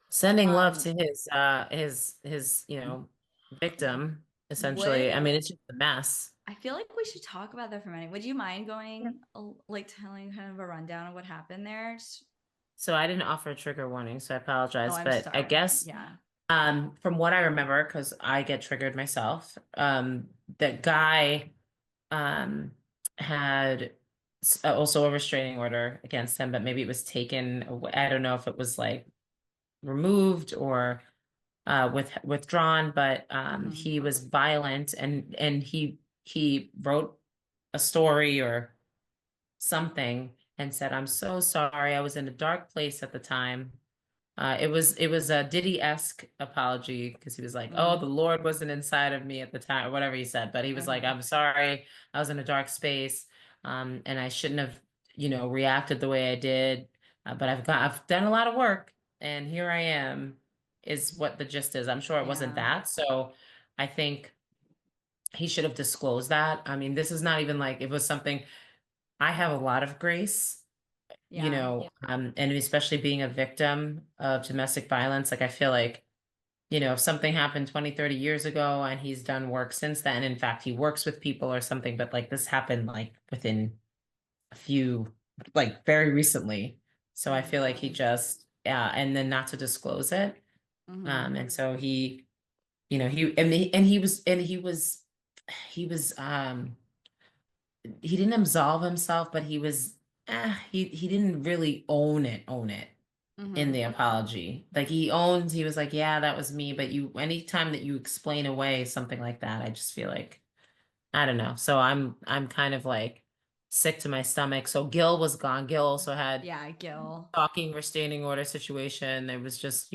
Speaker 3: sending love to his victim, essentially. I mean, it's just a mess.
Speaker 2: I feel like we should talk about that for a minute. Would you mind going, like, telling kind of a rundown of what happened there?
Speaker 3: So I didn't offer a trigger warning, so I apologize.
Speaker 2: I'm
Speaker 3: But I
Speaker 2: sorry.
Speaker 3: guess, from what I remember, because I get triggered myself, that Guy had also a restraining order against him, but maybe it was taken away. I don't know if it was like removed or withdrawn, but he was violent, and he wrote a story or something and said, "I'm so sorry. I was in a dark place at the time." It was a Diddy-esque apology, because he was like, "Oh, the Lord wasn't inside of me at the time," or whatever he said. But he was like, "I'm sorry. I was in a dark space, and I shouldn't have, reacted the way I did. But I've done a lot of work, and here I am." Is what the gist is. I'm sure it wasn't that. So I think he should have disclosed that. I mean, this is not even like it was something. I have a lot of grace, and especially being a victim of domestic violence. Like, I feel like, if something happened 20, 30 years ago and he's done work since then, in fact, he works with people or something, but like this happened like within a few, like very recently. So I feel like he just, and then not to disclose it. And so he didn't absolve himself, but he didn't really own it in the apology. Like he was like, yeah, that was me. But anytime that you explain away something like that, I just feel like, I don't know. So I'm kind of like sick to my stomach. So Gil was gone. Gil also had
Speaker 2: Gil
Speaker 3: stalking restraining order situation. It was just,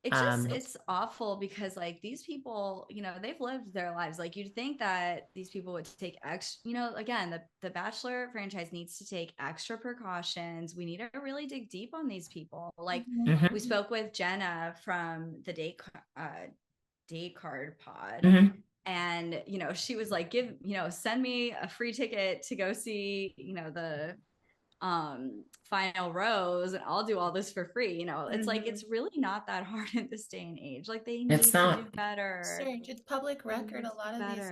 Speaker 2: It's awful because like these people, they've lived their lives. Like you'd think that these people would take again, the Bachelor franchise needs to take extra precautions. We need to really dig deep on these people. Like we spoke with Jenna from the date card pod. And she was like, send me a free ticket to go see the final rose, and I'll do all this for free. It's like it's really not that hard in this day and age. Like they need to do better.
Speaker 1: Search. It's public record. A lot of these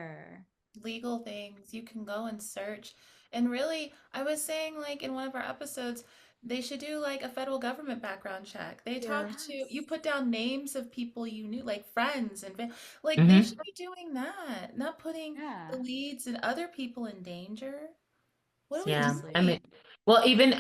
Speaker 1: legal things you can go and search. And really, I was saying like in one of our episodes, they should do like a federal government background check. They talk to you, put down names of people you knew, like friends and like they should be doing that, not putting the leads and other people in danger. What do we do?
Speaker 3: I mean, well, even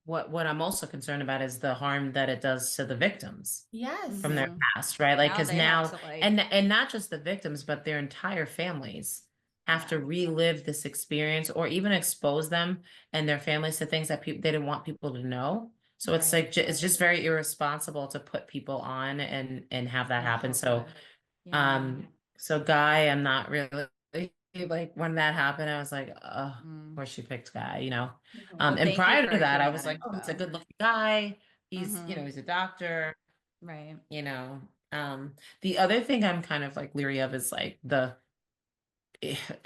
Speaker 3: what I'm also concerned about is the harm that it does to the victims.
Speaker 1: Yes.
Speaker 3: From their past, right? Like because now and not just the victims, but their entire families have to relive this experience or even expose them and their families to things that they didn't want people to know. So it's like it's just very irresponsible to put people on and have that happen. So so Guy, I'm not really like when that happened, I was like, oh, of course she picked Guy, and prior to that, I was like, oh, it's a good looking guy. He's, he's a doctor.
Speaker 2: Right.
Speaker 3: The other thing I'm kind of like leery of is like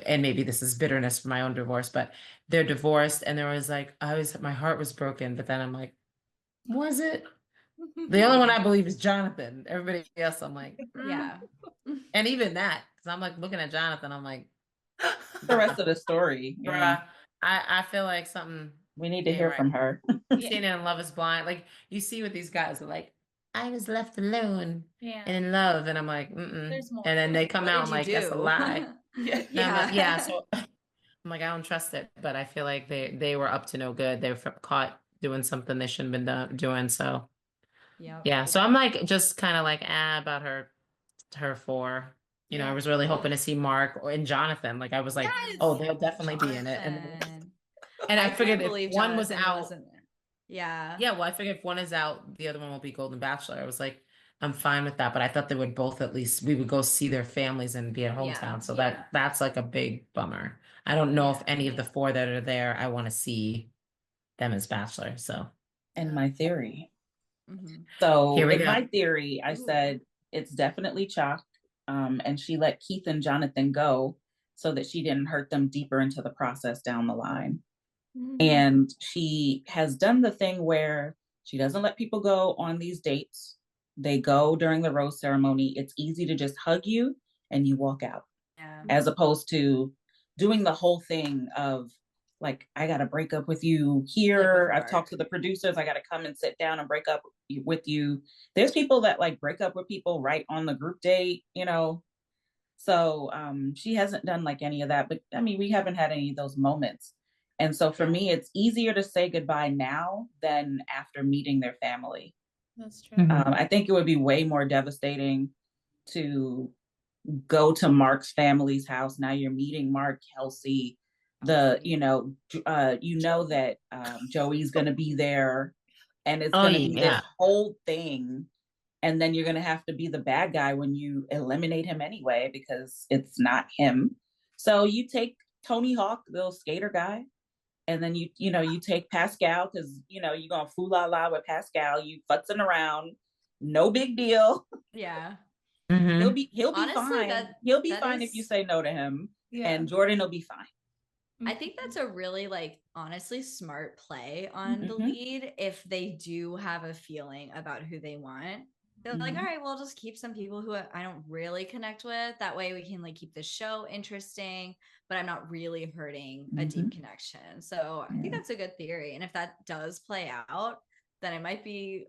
Speaker 3: and maybe this is bitterness for my own divorce, but they're divorced and there was like, my heart was broken, but then I'm like, was it? The only one I believe is Jonathan. Everybody else, I'm like,
Speaker 2: yeah.
Speaker 3: And even that, because I'm like looking at Jonathan, I'm like,
Speaker 5: the rest of the story.
Speaker 3: I feel like something
Speaker 5: we need to hear from her.
Speaker 3: Seen in Love Is Blind, like you see what these guys are like. I was left alone and in love, and I'm like, and then they come out and like that's a lie. So I'm like, I don't trust it, but I feel like they were up to no good. They were caught doing something they shouldn't have been doing. So so I'm like just kind of like about her four. I was really hoping to see Mark and Jonathan. Like I was like, oh, they'll definitely be in it. And I figured if one was out, well, I figured if one is out, the other one will be Golden Bachelor. I was like, I'm fine with that, but I thought they would both we would go see their families and be at hometown. So that's like a big bummer. I don't know if any of the four that are there, I want to see them as Bachelor. So,
Speaker 5: and my theory. So in my theory, I said it's definitely Chalk. And she let Keith and Jonathan go so that she didn't hurt them deeper into the process down the line. And she has done the thing where she doesn't let people go on these dates. They go during the rose ceremony. It's easy to just hug you and you walk out, as opposed to doing the whole thing of like, I got to break up with you here. I've talked to the producers. I got to come and sit down and break up with you. There's people that like break up with people right on the group date, So she hasn't done like any of that, but I mean, we haven't had any of those moments. And so for me, it's easier to say goodbye now than after meeting their family.
Speaker 1: That's true.
Speaker 5: I think it would be way more devastating to go to Mark's family's house. Now you're meeting Mark, Kelsey, that Joey's going to be there and it's going to be this whole thing. And then you're going to have to be the bad guy when you eliminate him anyway, because it's not him. So you take Tony Hawk, the little skater guy, and then you take Pascal, because you're going fool la la with Pascal. You futzing around, no big deal.
Speaker 2: Yeah.
Speaker 5: He'll be honestly, fine. He'll be fine if you say no to him, and Jordan will be fine.
Speaker 2: I think that's a really honestly smart play on the lead. If they do have a feeling about who they want, they're like, all right, well, just keep some people who I don't really connect with. That way we can keep the show interesting, but I'm not really hurting a deep connection. So I think that's a good theory. And if that does play out, then it might be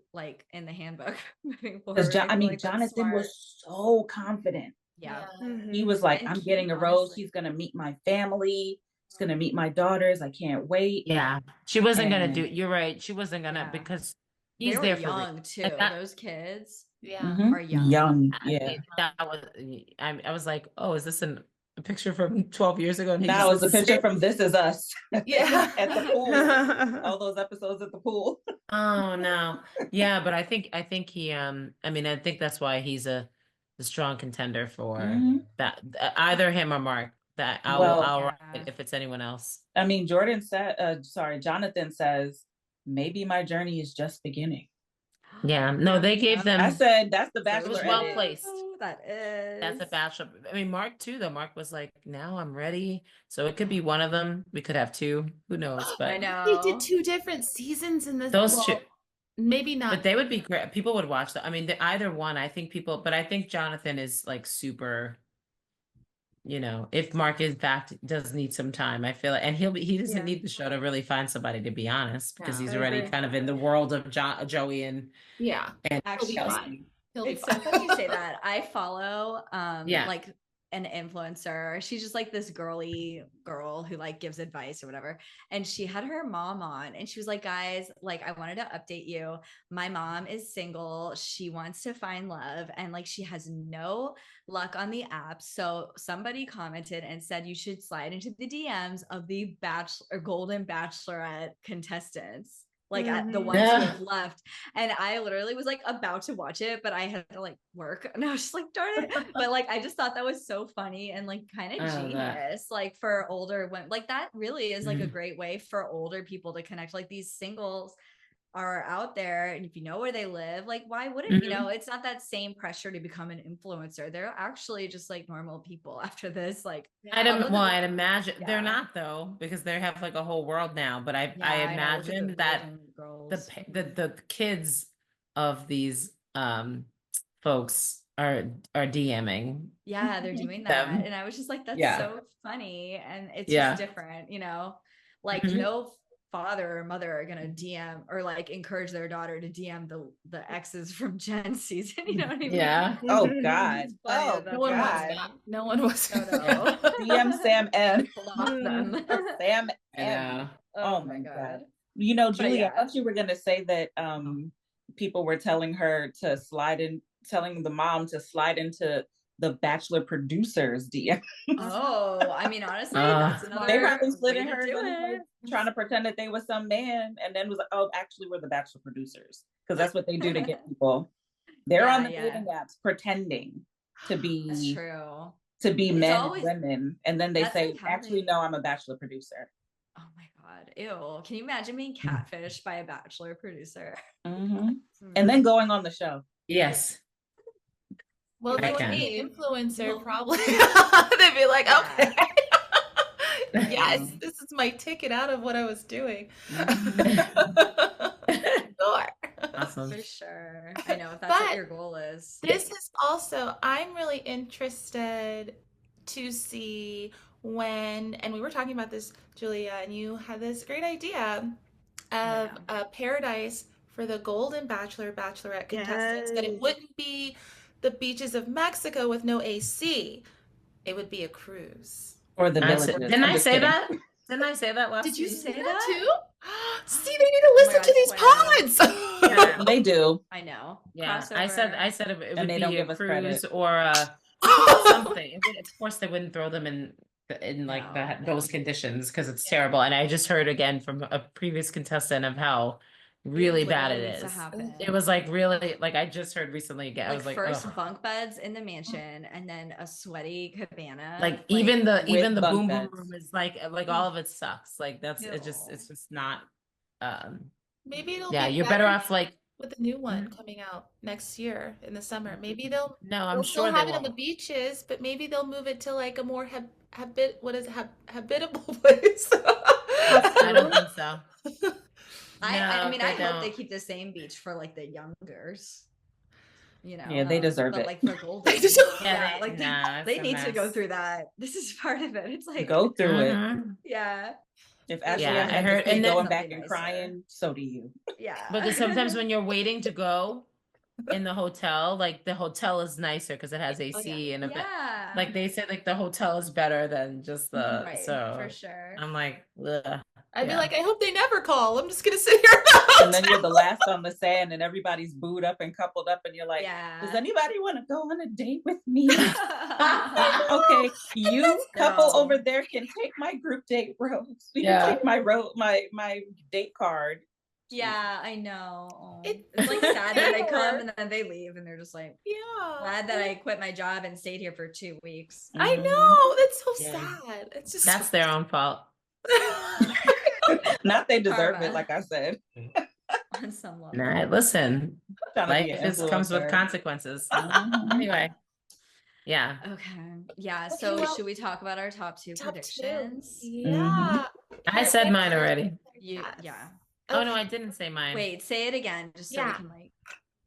Speaker 2: in the handbook moving forward.
Speaker 5: Because Jonathan was so confident.
Speaker 2: Yeah.
Speaker 5: He was like, I'm getting a rose. He's going to meet my family. He's going to meet my daughters. I can't wait.
Speaker 3: Yeah. She wasn't going to you're right. She wasn't going to, because he's there
Speaker 2: young too. Those kids
Speaker 1: are young.
Speaker 5: Young. Yeah.
Speaker 3: I was like, oh, is this a picture from 12 years ago. And
Speaker 5: That was a picture from This Is Us.
Speaker 1: Yeah.
Speaker 5: At the pool. All those episodes at the pool.
Speaker 3: Oh no. Yeah, but I think he I mean, I think that's why he's the strong contender for that, either him or Mark. That I'll write it if it's anyone else.
Speaker 5: I mean, Jonathan says, maybe my journey is just beginning.
Speaker 3: Yeah, no, they gave them.
Speaker 5: I said that's the Bachelor.
Speaker 3: It was well placed.
Speaker 2: That's
Speaker 3: a Bachelor. I mean, Mark too. Though Mark was like, "Now I'm ready." So it could be one of them. We could have two. Who knows? But
Speaker 2: I know
Speaker 1: they did 2 different seasons in this.
Speaker 3: Those two,
Speaker 1: maybe not.
Speaker 3: But they would be great. People would watch that. I mean, either one. I think people. But I think Jonathan is like super. You know, if Mark in fact does need some time, I feel and he doesn't need the show to really find somebody, to be honest, because he's already kind of in the world of Joey and
Speaker 2: actually
Speaker 1: It's
Speaker 2: so funny you say that. I follow like an influencer. She's just like this girly girl who like gives advice or whatever. And she had her mom on and she was like, guys, like I wanted to update you. My mom is single. She wants to find love and like she has no luck on the app. So somebody commented and said you should slide into the DMs of the Golden Bachelorette contestants. Like at the ones who have left. And I literally was like about to watch it, but I had to like work and I was just like, darn it. But like, I just thought that was so funny and like kind of genius, like for older women, like that really is like a great way for older people to connect. Like these singles are out there and if you know where they live, like why wouldn't you know, it's not that same pressure to become an influencer. They're actually just like normal people after this. Like
Speaker 3: I'd imagine they're not though, because they have like a whole world now, but I imagine that the kids of these folks are DMing.
Speaker 2: Yeah, they're doing that. And I was just like, that's so funny. And it's just different, you know, like no father or mother are gonna DM or like encourage their daughter to DM the exes from Jen's season. You know what I mean?
Speaker 3: Yeah.
Speaker 5: Oh God.
Speaker 1: No one wants that.
Speaker 5: DM Sam N.
Speaker 2: Block them.
Speaker 5: Sam N.
Speaker 2: Oh my God.
Speaker 5: You know, Julia, I thought you were gonna say that people were telling her to telling the mom to slide into the Bachelor producers DM.
Speaker 2: Oh, I mean, honestly, that's another.
Speaker 5: They probably slid in her trying to pretend that they was some man, and then was like, "Oh, actually, we're the Bachelor producers," because that's what they do to get people. They're on the dating apps pretending to be men and women, and then they say, "Actually, no, I'm a Bachelor producer."
Speaker 2: Oh my God, ew! Can you imagine being catfished by a Bachelor producer?
Speaker 5: And then going on the show?
Speaker 3: Yes.
Speaker 1: Well, they would be influencer probably. They'd be like, okay, yes, this is my ticket out of what I was doing.
Speaker 3: Awesome.
Speaker 2: For sure. I know if that's what your goal is.
Speaker 1: This is also, I'm really interested to see when, and we were talking about this, Julia, and you had this great idea of a paradise for the Golden Bachelorette contestants, that it wouldn't be the beaches of Mexico with no AC. It would be a cruise.
Speaker 5: Or the villages.
Speaker 3: Didn't I say that? Didn't I say that last
Speaker 1: Did you
Speaker 3: season?
Speaker 1: say that too? See, they need to listen to these pods.
Speaker 5: Yeah, they do.
Speaker 2: I know.
Speaker 3: Yeah,
Speaker 2: Crossover.
Speaker 3: I said it would
Speaker 5: they
Speaker 3: be
Speaker 5: don't
Speaker 3: a
Speaker 5: give us credit.
Speaker 3: cruise or something. Of course, they wouldn't throw them in like those conditions because it's terrible. And I just heard again from a previous contestant of how really bad it is. It was like really, like I just heard recently again. I was like,
Speaker 2: first bunk beds in the mansion and then a sweaty cabana.
Speaker 3: Like even the boom
Speaker 5: beds.
Speaker 3: room is like all of it sucks. Like it's just not.
Speaker 1: Maybe it'll
Speaker 3: you're better off like
Speaker 1: with the new one coming out next year in the summer. Maybe they'll
Speaker 3: I'm sure
Speaker 1: still
Speaker 3: they
Speaker 1: have it on the beaches, but maybe they'll move it to like a more habitable place.
Speaker 3: I don't think so.
Speaker 2: I mean, I hope they keep the same beach for like the youngers. You know,
Speaker 5: they deserve it.
Speaker 2: But like for Golden, they need to go through that. This is part of it. It's like
Speaker 5: go through it.
Speaker 2: Yeah.
Speaker 5: If Ashley I heard and going back and crying, so do you.
Speaker 2: Yeah.
Speaker 3: Because sometimes when you're waiting to go in the hotel, like the hotel is nicer because it has AC and a bit. Like they said, like the hotel is better than just the.
Speaker 2: Right,
Speaker 3: so
Speaker 2: for sure.
Speaker 3: I'm like, ugh.
Speaker 1: I'd be like, I hope they never call. I'm just gonna sit here.
Speaker 5: And then you're the last on the sand, and everybody's booed up and coupled up, and you're like, does anybody want to go on a date with me? Okay, you couple over there can take my group date, Rose. You can take my date card.
Speaker 2: Yeah, I know. It's like sad that they come and then they leave and they're just like, glad that I quit my job and stayed here for 2 weeks.
Speaker 1: I know. That's so sad. It's just
Speaker 3: that's their own fault.
Speaker 5: Not they deserve it, like I said.
Speaker 2: On some level.
Speaker 3: Nah, listen, life just comes with consequences. Anyway. Yeah.
Speaker 2: Okay. Yeah. So should we talk about our top two predictions?
Speaker 1: Yeah.
Speaker 3: I said mine already.
Speaker 2: Yeah.
Speaker 3: Oh no, I didn't say mine.
Speaker 2: Wait, say it again, just so we can like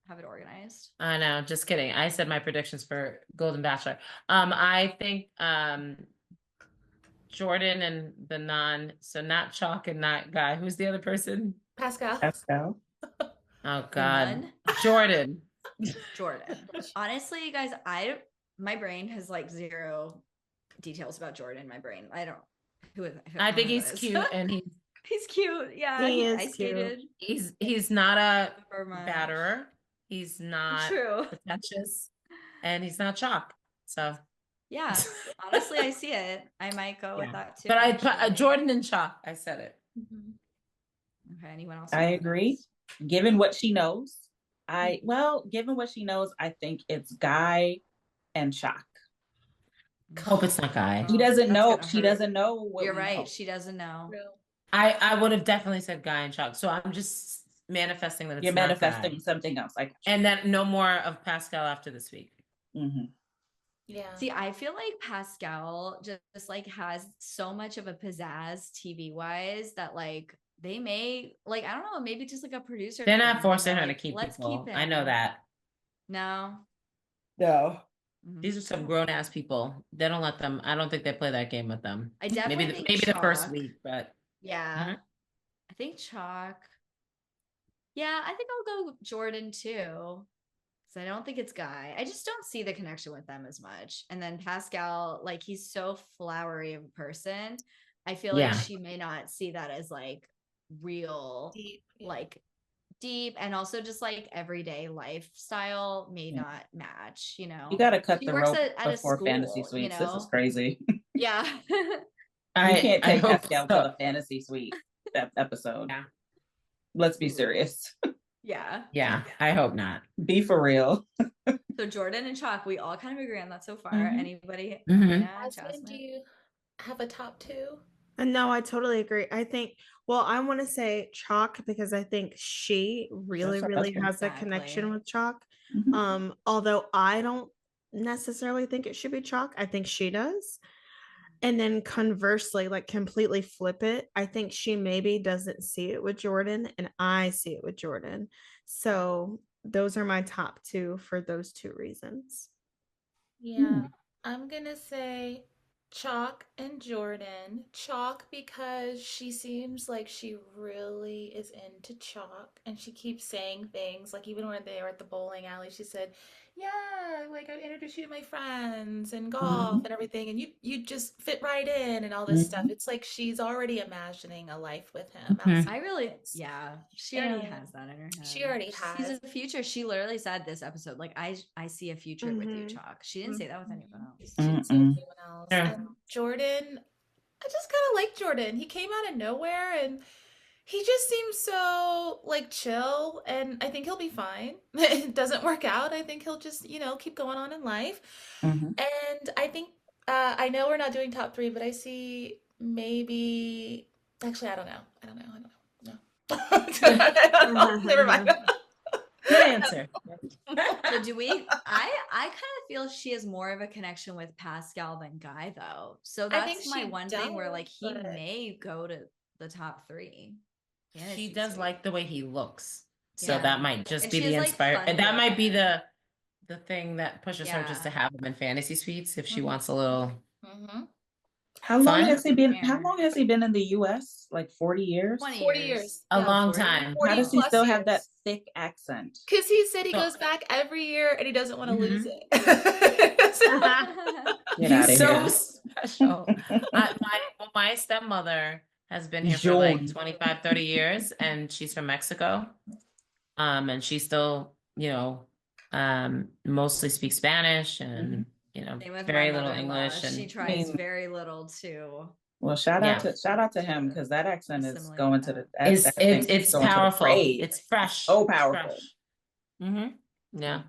Speaker 2: have it organized.
Speaker 3: No, just kidding. I said my predictions for Golden Bachelor. I think Jordan and the not Chalk and not Guy. Who's the other person?
Speaker 1: Pascal.
Speaker 3: Oh God, Jordan.
Speaker 2: Honestly, you guys, my brain has like zero details about Jordan in my brain. I don't.
Speaker 3: I think he's cute and
Speaker 2: he's cute. Yeah,
Speaker 4: he is cute.
Speaker 3: He's not a batterer. He's not
Speaker 2: true
Speaker 3: pretentious, and he's not Chalk. So
Speaker 2: yeah, honestly, I see it. I might go with that too.
Speaker 3: But I put Jordan and Chalk. I said it.
Speaker 2: Okay. Anyone else?
Speaker 5: I agree. Given what she knows, given what she knows, I think it's Guy and Chalk.
Speaker 3: Hope it's not Guy.
Speaker 5: He doesn't know. She doesn't know. What
Speaker 2: You're right. She doesn't know.
Speaker 3: I would have definitely said Guy and Chalk. So I'm just manifesting that it's
Speaker 5: You're
Speaker 3: not
Speaker 5: manifesting
Speaker 3: Guy.
Speaker 5: something else,
Speaker 3: and that no more of Pascal after this week.
Speaker 1: Yeah.
Speaker 2: See, I feel like Pascal just like has so much of a pizzazz TV wise that like they may like, I don't know, maybe just like a producer.
Speaker 3: They're not forcing her to
Speaker 2: like,
Speaker 3: keep
Speaker 2: let's
Speaker 3: people.
Speaker 2: keep
Speaker 3: I know that.
Speaker 2: No.
Speaker 3: These are some grown ass people. They don't let them. I don't think they play that game with them.
Speaker 2: I definitely think
Speaker 3: maybe the first week, but
Speaker 2: yeah. I think Chalk. Yeah, I think I'll go Jordan too. So I don't think it's Guy. I just don't see the connection with them as much. And then Pascal, like he's so flowery of a person. I feel like she may not see that as like real, deep, and also just like everyday lifestyle may not match. You know,
Speaker 5: you got to cut the rope
Speaker 2: at
Speaker 5: before fantasy suites.
Speaker 2: You know?
Speaker 5: This is crazy.
Speaker 2: Yeah,
Speaker 5: you can't take Pascal to the fantasy suite episode.
Speaker 3: Yeah.
Speaker 5: Let's be serious.
Speaker 2: Yeah.
Speaker 3: I hope not.
Speaker 5: Be for real.
Speaker 2: So Jordan and Chalk, we all kind of agree on that so far. Anybody?
Speaker 1: Jasmine, do you have a top two?
Speaker 4: No, I totally agree. I think, I want to say Chalk because I think she really has a connection with Chalk. Although I don't necessarily think it should be Chalk. I think she does. And then conversely, like completely flip it. I think she maybe doesn't see it with Jordan and I see it with Jordan. So those are my top two for those two reasons.
Speaker 1: Yeah. I'm going to say Chalk and Jordan. Chalk because she seems like she really is into Chalk and she keeps saying things like even when they were at the bowling alley, she said, yeah, like I introduced you to my friends and golf and everything and you just fit right in and all this stuff. It's like she's already imagining a life with him.
Speaker 2: I really, she already has that in her head.
Speaker 1: She already has.
Speaker 2: She's a future. She literally said this episode, like I see a future with you, Chalk. She didn't say that with anyone else.
Speaker 1: She didn't say with anyone else. And Jordan, I just kind of like Jordan. He came out of nowhere and he just seems so like chill and I think he'll be fine. It doesn't work out. I think he'll just, keep going on in life. And I think, I know we're not doing top three, but I see maybe, actually, I don't know. No. I don't know. Never mind.
Speaker 3: Good answer.
Speaker 2: So do we, I kind of feel she has more of a connection with Pascal than Guy though. So that's my one thing where like he may go to the top three.
Speaker 3: She does like the way he looks. So that might just be the inspire. And that might be the thing that pushes her just to have him in fantasy suites if she wants a little
Speaker 5: How long has he been in the US? Like 40 years?
Speaker 1: 40 years.
Speaker 3: A long time.
Speaker 5: How does he still have that thick accent?
Speaker 1: Because he said he goes back every year and he doesn't want to lose it.
Speaker 5: Get out of
Speaker 3: so
Speaker 5: here.
Speaker 3: special. My stepmother has been here for like 25, 30 years, and she's from Mexico. And she still, mostly speaks Spanish and, very little English. And
Speaker 2: she tries very little too.
Speaker 5: Well, shout out to him, because that accent is going to the
Speaker 3: it's powerful. It's fresh.
Speaker 5: So powerful.
Speaker 3: Mm-hmm. Yeah.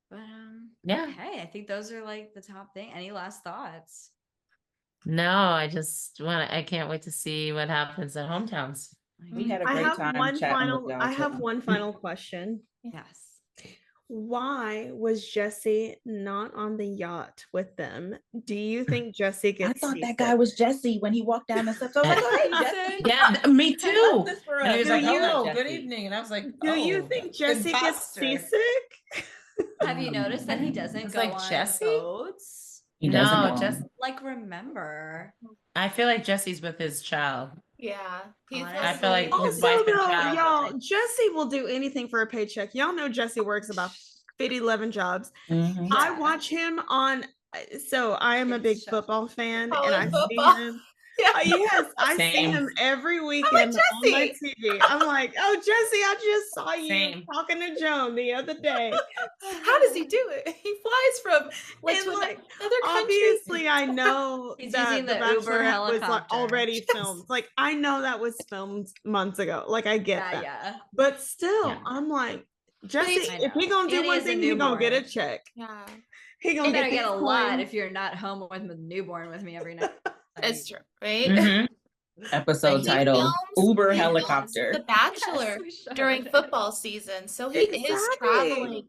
Speaker 2: But
Speaker 3: yeah.
Speaker 2: Hey, I think those are like the top thing. Any last thoughts?
Speaker 3: No, I can't wait to see what happens at Hometowns.
Speaker 5: We had a great time chatting with y'all.
Speaker 4: I have one final question.
Speaker 2: Yes.
Speaker 4: Why was Jesse not on the yacht with them? Do you think Jesse gets
Speaker 5: I thought
Speaker 4: seasick?
Speaker 5: that guy was Jesse when he walked down the steps. I was like, oh, hey, Jesse.
Speaker 3: Yeah, me too.
Speaker 5: And
Speaker 3: he was like, hello,
Speaker 5: Jesse.
Speaker 3: good evening. And I was like,
Speaker 4: do you think Jesse gets seasick?
Speaker 2: Have you noticed that he doesn't go on
Speaker 3: Jesse?
Speaker 2: boats?
Speaker 5: He
Speaker 3: doesn't just
Speaker 2: like remember.
Speaker 3: I feel like Jesse's with his child.
Speaker 1: Yeah.
Speaker 3: I feel like his
Speaker 4: Also,
Speaker 3: wife and
Speaker 4: though,
Speaker 3: child.
Speaker 4: y'all, Jesse will do anything for a paycheck. Y'all know Jesse works about 11 jobs.
Speaker 5: Mm-hmm.
Speaker 4: I watch him on, so I am a big football fan, and I
Speaker 1: football.
Speaker 4: see him.
Speaker 1: Yeah.
Speaker 4: Yes, I see
Speaker 3: Same.
Speaker 4: him every weekend on my TV. I'm like, oh, Jesse, I just saw you
Speaker 3: Same.
Speaker 4: talking to Joan the other day.
Speaker 1: How does he do it? He flies from
Speaker 4: And,
Speaker 1: to
Speaker 4: like,
Speaker 1: another country.
Speaker 4: obviously, I know
Speaker 2: He's
Speaker 4: that
Speaker 2: using
Speaker 4: the
Speaker 2: the Uber
Speaker 4: Bachelorette was like
Speaker 2: helicopter.
Speaker 4: already filmed. Like, I know that was filmed months ago. Like, I get that.
Speaker 2: Yeah.
Speaker 4: But still,
Speaker 3: Yeah.
Speaker 4: I'm like, Jesse,
Speaker 2: I
Speaker 4: if he
Speaker 2: know.
Speaker 4: gonna do
Speaker 2: And he
Speaker 4: one
Speaker 2: is a
Speaker 4: thing, he gonna get a
Speaker 2: newborn.
Speaker 4: check.
Speaker 1: Yeah.
Speaker 4: He
Speaker 2: You're
Speaker 4: gonna
Speaker 2: gonna
Speaker 4: get
Speaker 2: get a
Speaker 4: these
Speaker 2: lot
Speaker 4: coins.
Speaker 2: if you're not home with the newborn with me every night.
Speaker 1: It's true, right?
Speaker 3: Mhm.
Speaker 5: Episode
Speaker 1: He
Speaker 5: title:
Speaker 1: films-
Speaker 5: Uber
Speaker 1: he films
Speaker 5: helicopter.
Speaker 1: The Bachelor
Speaker 2: Yes, we should.
Speaker 1: during football season. So he is
Speaker 4: Exactly.
Speaker 1: traveling.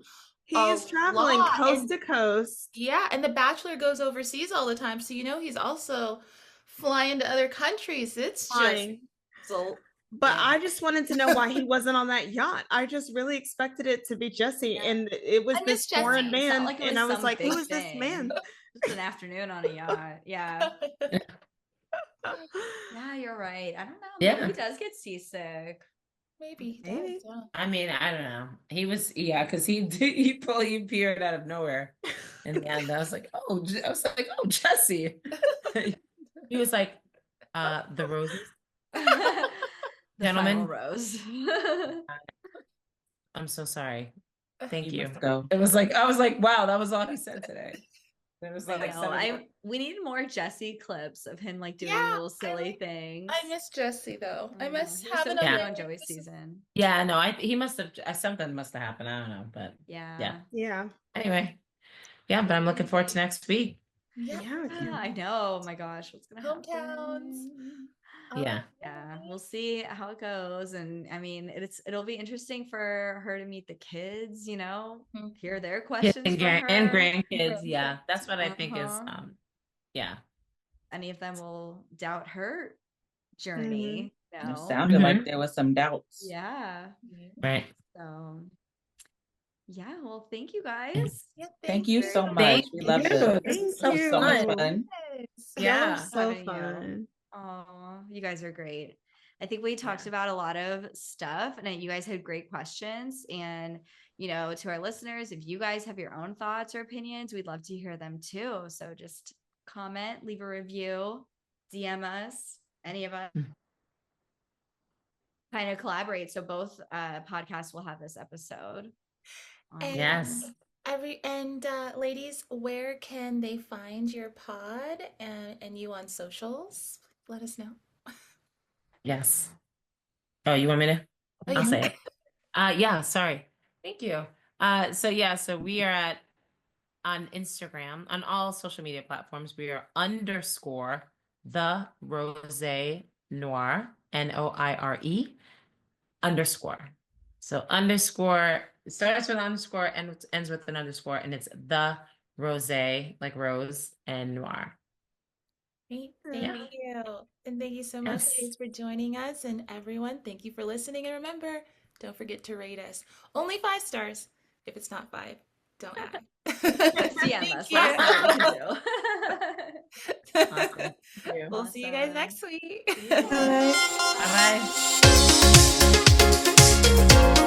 Speaker 4: He
Speaker 1: a
Speaker 4: is traveling
Speaker 1: lot,
Speaker 4: coast
Speaker 1: and-
Speaker 4: to coast.
Speaker 1: Yeah, and the Bachelor goes overseas all the time. So he's also flying to other countries. It's
Speaker 4: Flying.
Speaker 1: so
Speaker 4: But
Speaker 1: yeah.
Speaker 4: I just wanted to know why he wasn't on that yacht. I just really expected it to be Jesse,
Speaker 1: Yeah.
Speaker 4: and it was
Speaker 1: I
Speaker 4: this
Speaker 1: miss Jesse.
Speaker 4: foreign
Speaker 2: It's not
Speaker 4: man,
Speaker 2: like it
Speaker 4: and
Speaker 2: was
Speaker 4: I was
Speaker 2: some
Speaker 4: like,
Speaker 2: big
Speaker 4: who is this
Speaker 2: thing.
Speaker 4: man?
Speaker 2: Just an afternoon on a yacht. Yeah. Yeah, you're right. I don't know.
Speaker 3: Yeah.
Speaker 2: Maybe he does get seasick.
Speaker 1: Maybe.
Speaker 4: Maybe.
Speaker 1: Yeah.
Speaker 3: I mean, I don't know. He was, because he appeared out of nowhere. In the end, I was like, oh, Jesse. He was like, the roses.
Speaker 2: The
Speaker 3: Gentlemen.
Speaker 2: final rose.
Speaker 3: I'm so sorry. Thank
Speaker 5: You
Speaker 3: you.
Speaker 5: must go.
Speaker 3: I was like, wow, that was all he said today. It was
Speaker 2: I
Speaker 3: like
Speaker 2: know. We need more Jesse clips of him like doing
Speaker 1: Yeah,
Speaker 2: little silly things.
Speaker 1: I miss Jesse though. I miss
Speaker 2: He was
Speaker 1: having
Speaker 2: so
Speaker 1: a
Speaker 2: cute
Speaker 3: Yeah.
Speaker 2: on Joey's season.
Speaker 3: Yeah, no, he must have, something must have happened. I don't know, but
Speaker 2: Yeah.
Speaker 4: Yeah.
Speaker 3: anyway, but I'm looking forward to next week.
Speaker 1: Yeah.
Speaker 2: Yeah, I know. Oh my gosh, what's gonna happen?
Speaker 1: Hometowns.
Speaker 3: Yeah.
Speaker 2: Yeah, we'll see how it goes. And I mean, it'll be interesting for her to meet the kids,
Speaker 1: Mhm.
Speaker 2: hear their
Speaker 3: Kids
Speaker 2: questions
Speaker 3: and,
Speaker 2: from her.
Speaker 3: and grandkids. Yeah, that's what I think is,
Speaker 2: Uh-huh.
Speaker 3: yeah.
Speaker 2: Any of them will doubt her journey.
Speaker 5: It sounded like there was some doubts.
Speaker 2: Yeah.
Speaker 3: Right.
Speaker 2: So yeah, well, thank you guys.
Speaker 1: Yeah,
Speaker 5: Thank you so
Speaker 1: very
Speaker 5: much.
Speaker 3: Thank
Speaker 5: We love
Speaker 3: you.
Speaker 5: it.
Speaker 4: Thank
Speaker 5: So
Speaker 4: you.
Speaker 5: much fun.
Speaker 1: Yes.
Speaker 4: Y'all are
Speaker 3: Yeah.
Speaker 4: so
Speaker 2: Having you.
Speaker 4: fun.
Speaker 2: Oh, you guys are great. I think we talked about a lot of stuff, and you guys had great questions. And to our listeners, if you guys have your own thoughts or opinions, we'd love to hear them too. So just comment, leave a review, DM us, any of us kind of collaborate. So both podcasts will have this episode.
Speaker 1: And
Speaker 3: Yes.
Speaker 1: Ladies, where can they find your pod and you on socials? Let us know.
Speaker 3: Yes. Oh, you want me to?
Speaker 1: Oh,
Speaker 3: I'll
Speaker 1: yeah.
Speaker 3: say it. Yeah, sorry. Thank you. So we are on Instagram, on all social media platforms. We are _ the Rose Noire, NOIRE _. So _ it starts with underscore and ends with an underscore, and it's the Rose, like Rose, and Noire.
Speaker 1: Great.
Speaker 3: Yeah.
Speaker 1: Thank you. And thank you so much,
Speaker 3: Yes.
Speaker 1: ladies, for joining us. And everyone, thank you for listening. And remember, don't forget to rate us. Only 5 stars. If it's not 5, don't add.
Speaker 2: DM us.
Speaker 1: Thank
Speaker 2: Let us know what
Speaker 1: you.
Speaker 2: we can do.
Speaker 3: Awesome. Thank you.
Speaker 1: We'll see you guys
Speaker 2: Awesome.
Speaker 1: next week.
Speaker 3: Bye. Bye-bye.